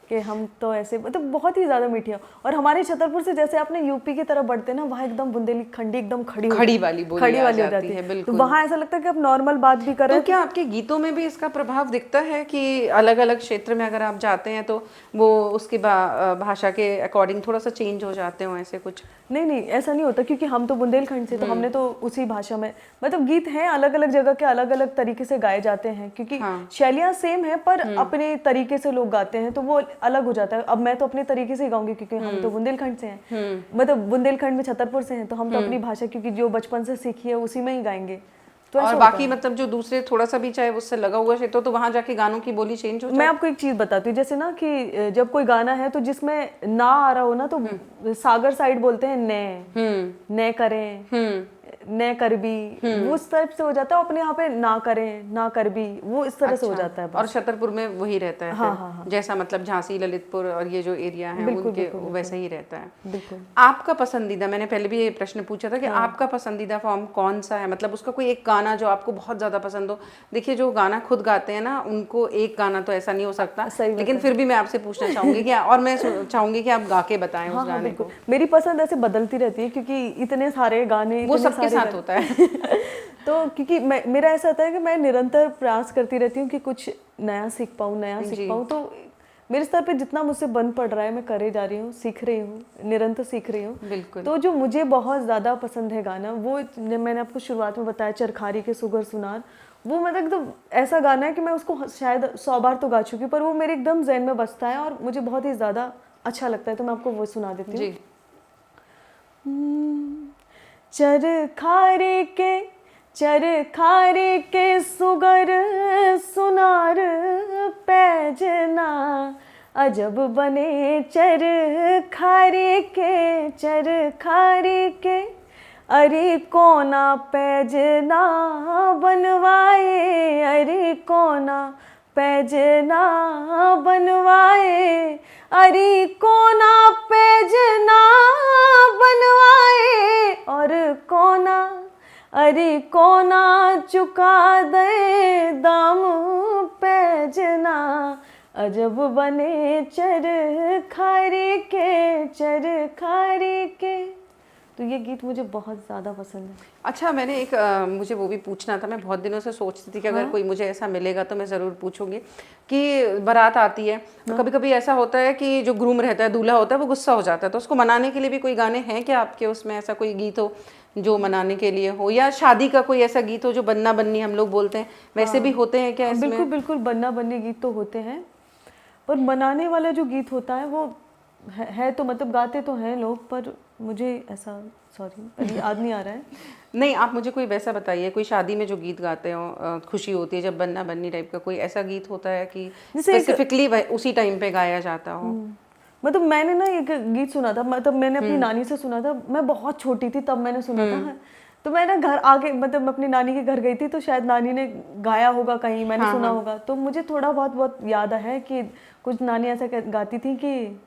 कि हम तो ऐसे, मतलब बहुत ही ज़्यादा मीठी है। और हमारे छतरपुर से जैसे आपने यूपी की तरफ बढ़ते हैं ना, वहाँ एकदम बुंदेलखंडी एकदम खड़ी वाली बोली हो जाती है। बिल्कुल, तो वहाँ ऐसा लगता है कि आप नॉर्मल बात भी कर रहे हैं। तो क्या आपके गीतों में भी इसका प्रभाव दिखता है कि अलग अलग क्षेत्र में अगर आप जाते हैं तो वो उसकी भाषा के अकॉर्डिंग थोड़ा सा चेंज हो जाते हो, ऐसे कुछ? नहीं ऐसा नहीं होता क्योंकि हम तो बुंदेलखंड से, तो हमने तो उसी भाषा में, मतलब गीत हैं अलग अलग जगह के, अलग अलग तरीके से गाए जाते हैं क्योंकि शैलियाँ सेम है पर अपने तरीके से लोग गाते हैं, तो वो अलग हो जाता है। अब मैं तो अपने तरीके से गाऊंगी क्योंकि हम तो बुंदेलखंड से हैं, मतलब बुंदेलखंड में छतरपुर से हैं, तो हम तो अपनी भाषा क्योंकि जो बचपन से सीखी है उसी में ही गाएंगे। तो और बाकी मतलब जो दूसरे थोड़ा सा भी चाहे उससे लगा हुआ क्षेत्र, तो वहां जाके गानों की बोली चेंज हो जाती है। मैं आपको एक चीज बताती हूँ, जैसे ना कि जब कोई गाना है तो जिसमें ना आ रहा हो ना, तो सागर साइड बोलते हैं ने करें, न कर भी, वो इस टाइप से हो जाता है। अपने यहाँ पे ना करें, ना कर भी, वो इस तरह से हो जाता है। और छतरपुर में वही रहता है। हाँ। जैसा मतलब झांसी, ललितपुर और ये जो एरिया है उनके वैसा ही रहता है। बिल्कुल। आपका पसंदीदा, मैंने पहले भी ये प्रश्न पूछा था कि आपका पसंदीदा फॉर्म कौन सा है, मतलब उसका कोई एक गाना जो आपको बहुत ज्यादा पसंद हो। देखिए जो गाना खुद गाते हैं ना, उनको एक गाना तो ऐसा नहीं हो सकता, लेकिन फिर भी मैं आपसे पूछना चाहूंगी कि, और मैं चाहूंगी कि आप गा के बताएं उस गाने को। मेरी पसंद ऐसे बदलती रहती है क्योंकि इतने सारे गाने, वो सबके साथ होता है तो क्योंकि मेरा ऐसा होता है कि मैं निरंतर प्रयास करती रहती हूँ कि कुछ नया सीख पाऊँ, तो मेरे स्तर पे जितना मुझसे बन पड़ रहा है मैं करे जा रही हूँ, सीख रही हूँ, निरंतर सीख रही हूँ। बिल्कुल। तो जो मुझे बहुत ज़्यादा पसंद है गाना, वो मैंने आपको शुरुआत में बताया, चरखारी के सुगर सुनार, वो मतलब एकदम ऐसा गाना है कि मैं उसको शायद 100 बार तो गा चुकी, पर वो मेरे एकदम ज़हन में बसता है और मुझे बहुत ही ज़्यादा अच्छा लगता है। तो मैं आपको वो सुना देती हूँ। चरखारे के सुगर सुनार पैजना, अजब बने चरखारे के, अरे कोना पैजना बनवाए, अरे कोना पैजना बनवाए, अरे कोना पैजना बनवाए, और कोना अरे कोना चुका दे दाम पैजना, अजब बने चरखारे के। तो ये गीत मुझे बहुत ज़्यादा पसंद है। अच्छा, मैंने एक मुझे वो भी पूछना था, मैं बहुत दिनों से सोचती थी कि अगर कोई मुझे ऐसा मिलेगा तो मैं ज़रूर पूछूंगी कि बारात आती है तो कभी कभी ऐसा होता है कि जो ग्रूम रहता है, दूल्हा होता है, वो गुस्सा हो जाता है, तो उसको मनाने के लिए भी कोई गाने हैं क्या आपके? उसमें ऐसा कोई गीत हो जो मनाने के लिए हो, या शादी का कोई ऐसा गीत हो जो बन्ना बन्नी हम लोग बोलते हैं, वैसे भी होते हैं क्या इसमें? बिल्कुल बिल्कुल, बन्ना बन्नी गीत तो होते हैं, पर मनाने वाला जो गीत होता है वो है तो मतलब गाते तो हैं लोग, पर मुझे ऐसा अभी याद नहीं आ रहा है। नहीं, आप मुझे कोई वैसा बताइए, कोई शादी में जो गीत गाते हो, खुशी होती है जब बन्ना बन्नी टाइप का कोई ऐसा गीत होता है कि स्पेसिफिकली उसी टाइम पे गाया जाता हो? मतलब मैंने ना एक गीत सुना था, मतलब मैंने अपनी नानी से सुना था, मैं बहुत छोटी थी तब मैंने सुना था। तो मैं ना घर आके, मतलब मैं अपनी नानी के घर गई थी, तो शायद नानी ने गाया होगा कहीं, मैंने सुना होगा, तो मुझे थोड़ा बहुत याद है कि कुछ नानी ऐसा गाती थी कि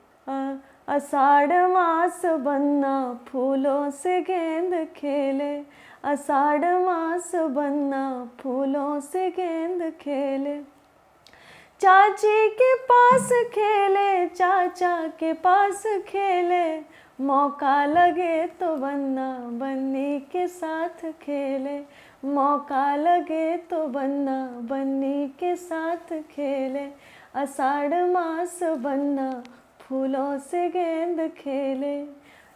आषाढ़ मास बन्ना फूलों से गेंद खेले, आषाढ़ मास बन्ना फूलों से गेंद खेले, चाची के पास खेले, चाचा के पास खेले, मौका लगे तो बन्ना बन्नी के साथ खेले, मौका लगे तो बन्ना बन्नी के साथ खेले, आषाढ़ मास बन्ना फूलों से गेंद खेले।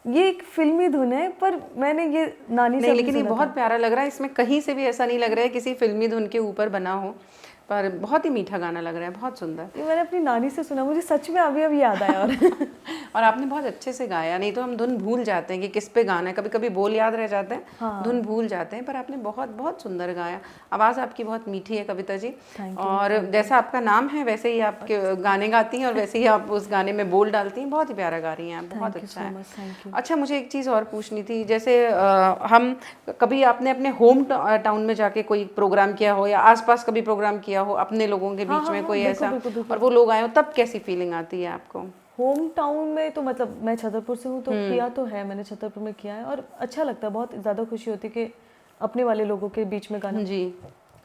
ये एक फिल्मी धुन है, पर मैंने ये नानी से नहीं, लेकिन ये बहुत प्यारा लग रहा है, इसमें कहीं से भी ऐसा नहीं लग रहा है किसी फिल्मी धुन के ऊपर बना हो, पर बहुत ही मीठा गाना लग रहा है, बहुत सुंदर। ये मैंने अपनी नानी से सुना, मुझे सच में अभी याद आया। और आपने बहुत अच्छे से गाया, नहीं तो हम धुन भूल जाते हैं कि किस पे गाना है, कभी कभी बोल याद रह जाते हैं, धुन भूल जाते हैं, पर आपने बहुत बहुत सुंदर गाया। आवाज़ आपकी बहुत मीठी है कविता जी, और जैसा आपका नाम है वैसे ही आपके गाने गाती हैं और वैसे ही आप उस गाने में बोल डालती हैं, बहुत ही प्यारा गा रही हैं आप, बहुत अच्छा है। अच्छा, मुझे एक चीज़ और पूछनी थी, जैसे हम कभी आपने अपने होम टाउन में जाके कोई प्रोग्राम किया हो, या आसपास कभी प्रोग्राम किया हो अपने लोगों के बीच में कोई ऐसा, और वो लोग आए हो, तब कैसी फीलिंग आती है आपको? होम टाउन में तो मतलब मैं छतरपुर से हूँ, तो किया तो है, मैंने छतरपुर में किया है, और अच्छा लगता है, बहुत ज़्यादा खुशी होती है कि अपने वाले लोगों के बीच में गाना। जी,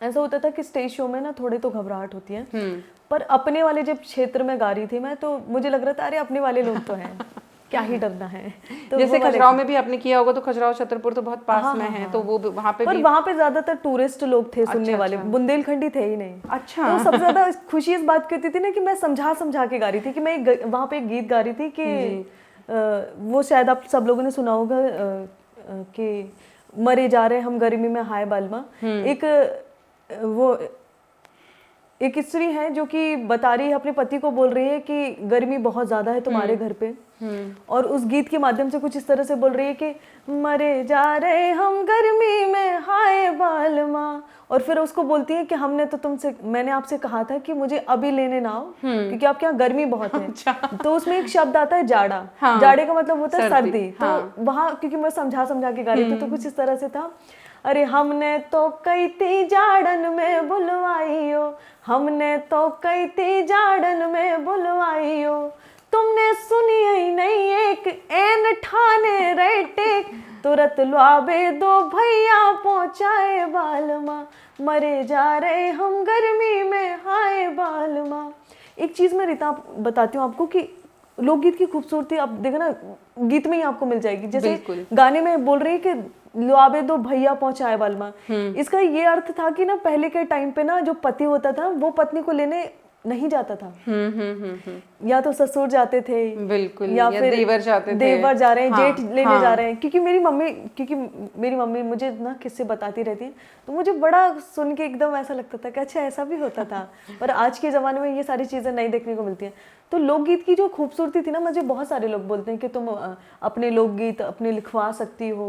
ऐसा होता था कि स्टेज शो में ना थोड़े तो घबराहट होती है, पर अपने वाले जब क्षेत्र में गा रही थी मैं, तो मुझे लग रहा था अरे अपने वाले लोग तो हैं, क्या ही डरना है। तो जैसे खजुराहो में भी आपने किया होगा, तो खजुराहो छतरपुर तो बहुत पास में है, तो वो वहाँ पे पर भी, वहाँ पे ज्यादातर टूरिस्ट लोग थे सुनने वाले, बुंदेलखंडी थे ही नहीं। अच्छा, तो सबसे ज्यादा खुशी इस बात करती थी ना कि मैं समझा के गा रही थी, कि मैं वहाँ पे एक गीत गा रही थी कि वो शायद आप सब लोगों ने सुना होगा कि मरे जा रहे हम गर्मी में हाय बालमा। एक स्त्री है जो कि बता रही है, अपने पति को बोल रही है कि गर्मी बहुत ज़्यादा है तुम्हारे घर पे, और उस गीत के माध्यम से कुछ इस तरह से बोल रही है कि मरे जा रहे हम गर्मी में हाय बालमा, और फिर उसको बोलती है कि मैंने आपसे कहा था कि मुझे अभी लेने ना आओ क्योंकि आपके यहाँ गर्मी बहुत है। अच्छा। तो उसमें एक शब्द आता है जाड़ा, जाड़े का मतलब होता है सर्दी। तो वहाँ क्योंकि मैं समझा के गा रही थी, तो कुछ इस तरह से था, अरे हमने तो कई ती जाड़न में बुलवाइयो, हमने तो कई ती जाड़न में बुलवाइयो, तुमने सुनी ही नहीं एक एन ठाने रेटे, तुरत लुआबे दो भैया पहुंचाए बालमा, मरे जा रहे हम गर्मी में हाय बालमा। एक चीज़ मैं रीता बताती हूँ आपको कि लोकगीत की खूबसूरती आप देखो ना, गीत में ही आपको मिल जाएगी। जैसे गाने में बोल रही है कि लुआबे दो भैया पहुंचाए बालमा, इसका ये अर्थ था कि ना पहले के टाइम पे ना जो पति होता था वो पत्नी को लेने नहीं जाता था, या तो ससुर जाते थे, बिल्कुल, या फिर देवर जाते थे, देवर जा रहे हैं, जेठ लेने जा रहे हैं। क्योंकि मेरी मम्मी मुझे ना किस्से बताती रहती है, तो मुझे बड़ा सुन के एकदम ऐसा लगता था कि अच्छा ऐसा भी होता था, पर आज के ज़माने में ये सारी चीज़ें नहीं देखने को मिलती हैं। तो लोकगीत की जो खूबसूरती थी ना, मुझे बहुत सारे लोग बोलते हैं कि तुम अपने लोकगीत अपने लिखवा सकती हो,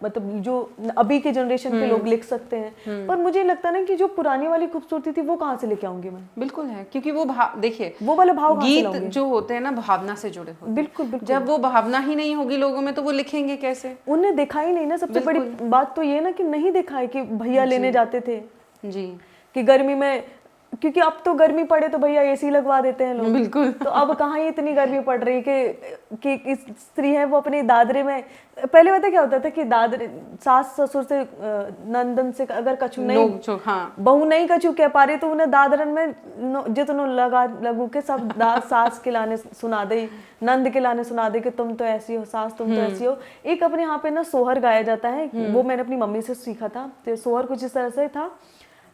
मतलब जो अभी के जनरेशन के लोग लिख सकते हैं, पर मुझे लगता है ना कि जो पुरानी वाली खूबसूरती थी वो कहाँ से लेके आऊंगी मैं। बिल्कुल है, क्योंकि वो देखिए वो वाला भाव कहाँ से गीत लाऊंगी? जो होते हैं ना भावना से जुड़े होते हैं। बिल्कुल बिल्कुल। जब वो भावना ही नहीं होगी लोगों में तो वो लिखेंगे कैसे? उन्हें देखा ही नहीं ना, सबसे बड़ी बात तो ये ना कि नहीं देखा है कि भैया लेने जाते थे जी कि गर्मी में, क्योंकि अब तो गर्मी पड़े तो भैया एसी लगवा देते हैं लोग। बिल्कुल। तो अब कहाँ ही इतनी गर्मी पड़ रही कि इस स्त्री है वो अपने दादरे में, पहले पता क्या होता था कि दादरे सास ससुर से नंदन से अगर कछु नहीं, हाँ बहू नहीं कछु कह पा रही तो उन्हें दादरन में जितनों लगा लगू के सब सास के लाने सुना दे, नंद के लाने सुना दे कि तुम तो ऐसी हो सास, तुम तो ऐसी हो। एक अपने यहाँ पे ना सोहर गाया जाता है, वो मैंने अपनी मम्मी से सीखा था। तो सोहर कुछ इस तरह से था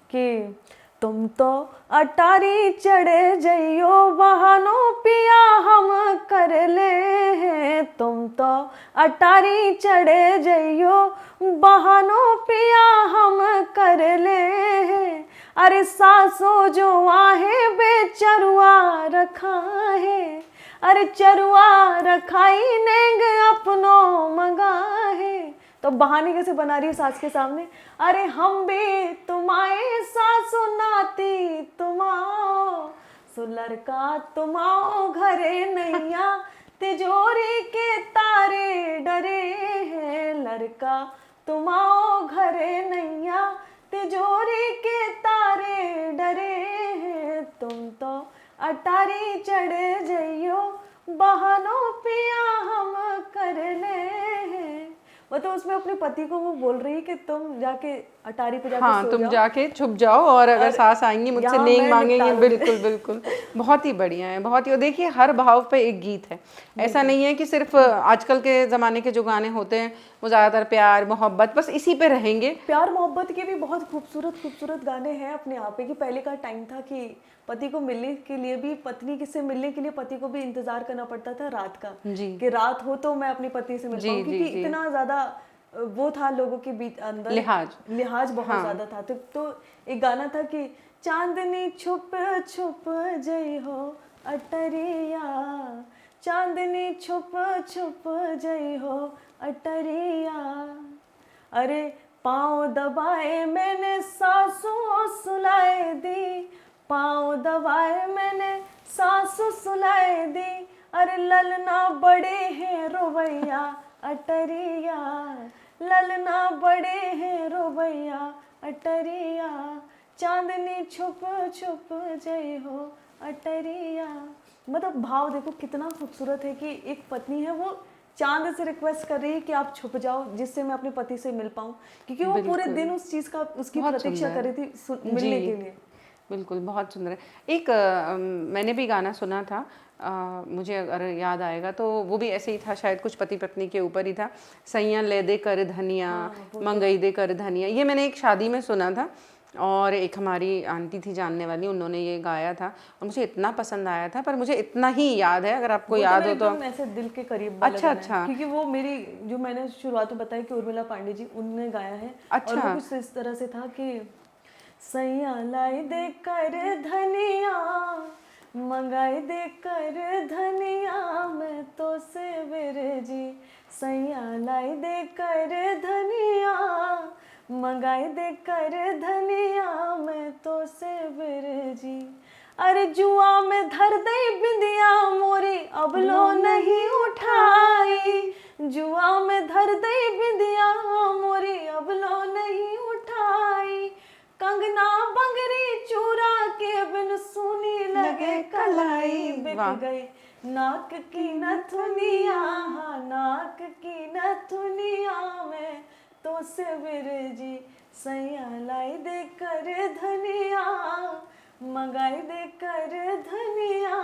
कि तुम तो अटारी चढ़े जइयो बहानो पिया हम कर ले हैं, तुम तो अटारी चढ़े जइयो बहानो पिया हम कर ले हैं, अरे सासो जो आहे बेचरुआ रखा है, अरे चरुआ रखाई नेंग अपनो मंगा है। तो बहाने कैसे बना रही है सास के सामने, अरे हम भी तुम्हारे सासु नाती तुमाओ, सो लड़का तुमाओ घरे नैया तिजोरी के तारे डरे हैं, लड़का तुमाओ घरे नैया तिजोरी के तारे डरे हैं, तुम तो अटारी चढ़े जइयो बहानो पिया हम कर ले हैं। मतलब उसमें अपने पति को वो बोल रही है कि तुम जाके अटारी पे जाके हाँ, सो तुम जाओ, जाके छुप जाओ और अगर सास आएंगी मुझसे यहाँ नेंग मैं मांगेंगे। निपटा लूंगी। बिल्कुल बिल्कुल, बहुत ही बढ़िया है, बहुत ही। और देखिए हर भाव पे एक गीत है, ऐसा नहीं है कि सिर्फ आजकल के ज़माने के जो गाने होते हैं वो ज़्यादातर प्यार मोहब्बत बस इसी पे रहेंगे। प्यार मोहब्बत के भी बहुत खूबसूरत खूबसूरत गाने हैं अपने आप पे, कि पहले का टाइम था कि पति को मिलने के लिए भी, पत्नी किससे मिलने के लिए पति को भी इंतजार करना पड़ता था रात का, जी कि रात हो तो मैं अपने पति से मिल पाऊँ, क्योंकि इतना ज्यादा वो था लोगों के बीच अंदर लिहाज बहुत ज्यादा था। तो एक गाना था कि चांदनी छुप छुप जई हो अटरिया, चांदनी छुप छुप जई हो अटरिया, अरे पाँव दबाए मैंने सासू सुलाए दी, पाँव दबाए मैंने सासू सुलाए दी, अरे ललना बड़े हैं रोवैया अटरिया, ललना बड़े हैं रोवैया अटरिया, चांदनी छुप छुप जई हो अटरिया। मतलब भाव देखो कितना खूबसूरत है कि एक पत्नी है वो चांद से रिक्वेस्ट कर रही है कि आप छुप जाओ जिससे मैं अपने पति से मिल पाऊँ, क्योंकि वो पूरे दिन उस चीज़ का उसकी प्रतीक्षा कर रही थी मिलने के लिए। बिल्कुल, बहुत सुंदर है। एक मैंने भी गाना सुना था, मुझे अगर याद आएगा तो वो भी ऐसे ही था, शायद कुछ पति पत्नी के ऊपर ही था, सैया ले दे कर धनिया मंगई दे कर धनिया। ये मैंने एक शादी में सुना था और एक हमारी आंटी थी जानने वाली, उन्होंने ये गाया था और मुझे इतना पसंद आया था। पर मुझे इतना ही याद है, अगर आपको याद हो तो। ऐसे दिल के करीब। अच्छा, क्योंकि वो मेरी जो मैंने शुरुआत में बताया कि उर्मिला पांडे जी उनने गाया है। अच्छा। और वो कुछ इस तरह से था कि सैया लाई दे कर धनिया मंगाई दे कर धनिया मैं तो से बिरजी, सैया लाई दे कर धनिया मंगाई दे कर धनिया मैं तो से बिरजी, अरे जुआ में धर दे बिंदिया मोरी अब लो नहीं उठाई, जुआ में धर दे बिंदिया मोरी अब लो नहीं उठाई, कंगना बंगरी चूरा के बिन सुनी लगे कलाई, बिक गई नाक की नथुनिया, नाक की नथुनिया में तो से बिरजी, सैया लाई दे कर धनिया मंगाई दे कर धनिया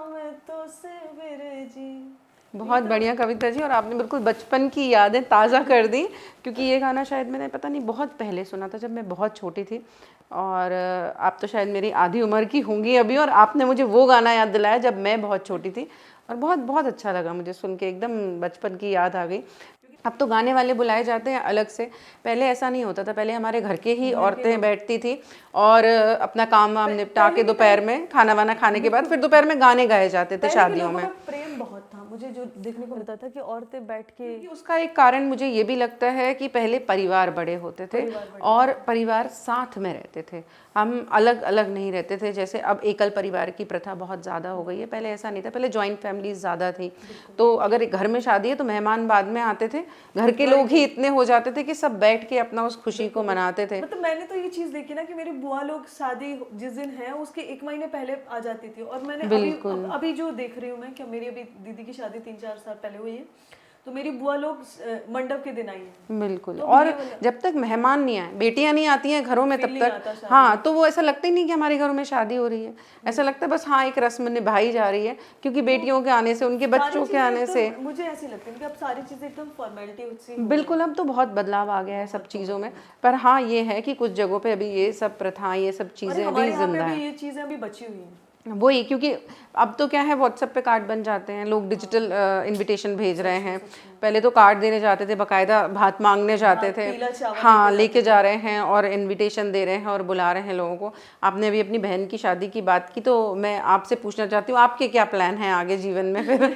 में तो से बिरजी। बहुत बढ़िया कविता जी, और आपने बिल्कुल बचपन की यादें ताज़ा कर दी, क्योंकि ये गाना शायद मैंने पता नहीं बहुत पहले सुना था जब मैं बहुत छोटी थी, और आप तो शायद मेरी आधी उम्र की होंगी अभी, और आपने मुझे वो गाना याद दिलाया जब मैं बहुत छोटी थी, और बहुत बहुत अच्छा लगा मुझे सुन के, एकदम बचपन की याद आ गई। अब तो गाने वाले बुलाए जाते हैं अलग से, पहले ऐसा नहीं होता था। पहले हमारे घर के ही औरतें बैठती थी और अपना काम वाम निपटा के दोपहर में खाना वाना खाने के बाद फिर दोपहर में गाने गाए जाते थे पहले के शादियों लोगों में। में प्रेम बहुत था, मुझे जो देखने को मिलता था कि औरतें बैठ के। उसका एक कारण मुझे ये भी लगता है कि पहले परिवार बड़े होते थे और परिवार साथ में रहते थे, हम अलग अलग नहीं रहते थे। जैसे अब एकल परिवार की प्रथा बहुत ज़्यादा हो गई है, पहले ऐसा नहीं था, पहले जॉइंट फैमिलीज ज़्यादा थी। तो अगर एक घर में शादी है तो मेहमान बाद में आते थे, घर के लोग ही इतने हो जाते थे कि सब बैठ के अपना उस खुशी को मनाते थे। मतलब मैंने तो ये चीज देखी ना कि मेरी बुआ लोग शादी जिस दिन है उसके 1 महीने पहले आ जाती थी। और मैंने अभी जो देख रही हूँ मैं, कि मेरी अभी दीदी की शादी 3-4 साल पहले हुई है, तो मेरी बुआ लोग मंडप के दिन आई है। बिल्कुल। और जब तक मेहमान नहीं आए, बेटियां नहीं आती हैं घरों में तब तक, हाँ, तो वो ऐसा लगता ही नहीं कि हमारे घरों में शादी हो रही है। ऐसा लगता है बस हाँ एक रस्म निभाई जा रही है, क्योंकि बेटियों के आने से, उनके बच्चों के आने से, मुझे ऐसे लगता है कि अब सारी चीजें एकदम फॉर्मेलिटी सी। बिल्कुल, अब तो बहुत बदलाव आ गया है सब चीज़ों में। पर हाँ ये है कि कुछ जगहों पे अभी ये सब प्रथाएं, ये सब चीज़ें अभी जिंदा है। ये चीजें अभी बची हुई हैं वही, क्योंकि अब तो क्या है, व्हाट्सएप पे कार्ड बन जाते हैं, लोग डिजिटल इनविटेशन भेज रहे हैं। पहले तो कार्ड देने जाते थे, बकायदा भात मांगने जाते थे, हाँ लेके जा रहे हैं और इनविटेशन दे रहे हैं और बुला रहे हैं लोगों को। आपने अभी अपनी बहन की शादी की बात की, तो मैं आपसे पूछना चाहती हूँ आपके क्या प्लान हैं आगे जीवन में फिर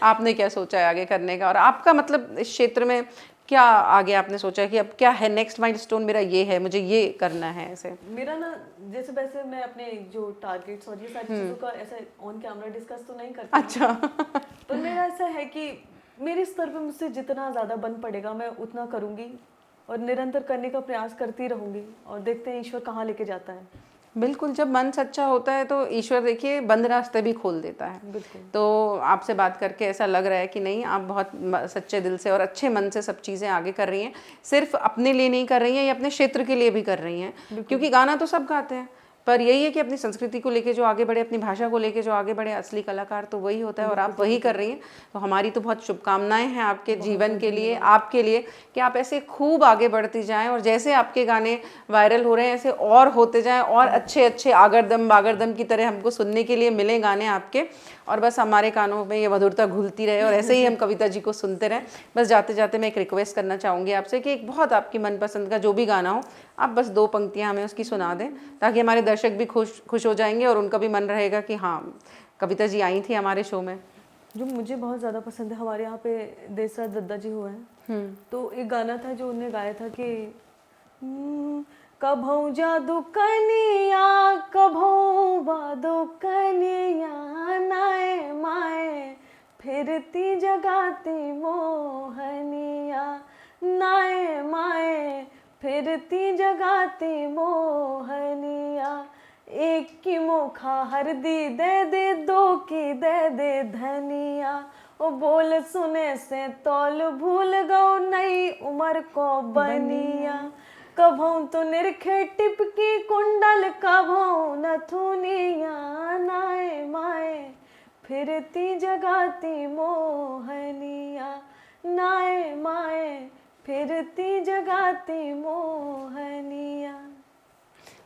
आपने क्या सोचा है आगे करने का, और आपका मतलब इस क्षेत्र में क्या आगे आपने सोचा है कि अब क्या है नेक्स्ट माइलस्टोन मेरा, ये है, मुझे ये करना है? ऐसे मेरा ना, जैसे वैसे मैं अपने जो टारगेट्स और ये सारी चीज़ों का ऐसा ऑन कैमरा डिस्कस तो नहीं करती। अच्छा पर मेरा ऐसा है कि मेरे स्तर पे मुझसे जितना ज़्यादा बन पड़ेगा मैं उतना करूँगी और निरंतर करने का प्रयास करती रहूँगी, और देखते हैं ईश्वर कहाँ लेके जाता है। बिल्कुल, जब मन सच्चा होता है तो ईश्वर देखिए बंद रास्ते भी खोल देता है। तो आपसे बात करके ऐसा लग रहा है कि नहीं, आप बहुत सच्चे दिल से और अच्छे मन से सब चीज़ें आगे कर रही हैं। सिर्फ अपने लिए नहीं कर रही हैं, ये अपने क्षेत्र के लिए भी कर रही हैं, क्योंकि गाना तो सब गाते हैं, पर यही है कि अपनी संस्कृति को लेके जो आगे बढ़े, अपनी भाषा को लेके जो आगे बढ़े, असली कलाकार तो वही होता है और आप वही कर रही हैं। तो हमारी तो बहुत शुभकामनाएं हैं आपके जीवन के लिए, आपके लिए, कि आप ऐसे खूब आगे बढ़ती जाएं और जैसे आपके गाने वायरल हो रहे हैं ऐसे और होते जाएं और अच्छे अच्छे आगरदम बागरदम की तरह हमको सुनने के लिए मिलें गाने आपके, और बस हमारे कानों में ये मधुरता घुलती रहे और ऐसे ही हम कविता जी को सुनते रहें। बस जाते जाते मैं एक रिक्वेस्ट करना चाहूँगी आपसे कि एक बहुत आपकी मनपसंद का जो भी गाना हो, आप बस 2 पंक्तियाँ हमें उसकी सुना दें, ताकि हमारे दर्शक भी खुश हो जाएंगे और उनका भी मन रहेगा कि हाँ कविता जी आई थी हमारे शो में। जो मुझे बहुत ज़्यादा पसंद है, हमारे यहाँ पे देसराज दद्दा जी हुए हैं, तो एक गाना था जो उन्होंने गाया था कि कभों जादू कनिया कभों बादो कनिया, नाए माए फिरती जगाती मोहनिया, नाए माए फिरती जगाती मोहनिया, एक की मोखा हरदी दे दे, 2 की दे दे धनिया, ओ बोल सुने से तौल भूल गओ, नई उम्र को बनिया, कभों तो निरखे टिपकी कुंडल कभों नथुनिया, नाए माए फिरती जगाती मोहनिया, नाए माए फिरती जगाती मोहनिया।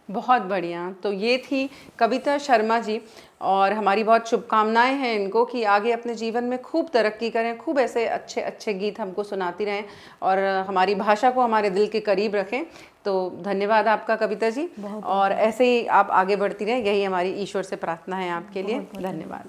बहुत बढ़िया। तो ये थी कविता शर्मा जी, और हमारी बहुत शुभकामनाएं हैं इनको कि आगे अपने जीवन में खूब तरक्की करें, खूब ऐसे अच्छे अच्छे गीत हमको सुनाती रहें और हमारी भाषा को हमारे दिल के करीब रखें। तो धन्यवाद आपका कविता जी, और ऐसे ही आप आगे बढ़ती रहें, यही हमारी ईश्वर से प्रार्थना है आपके लिए। धन्यवाद।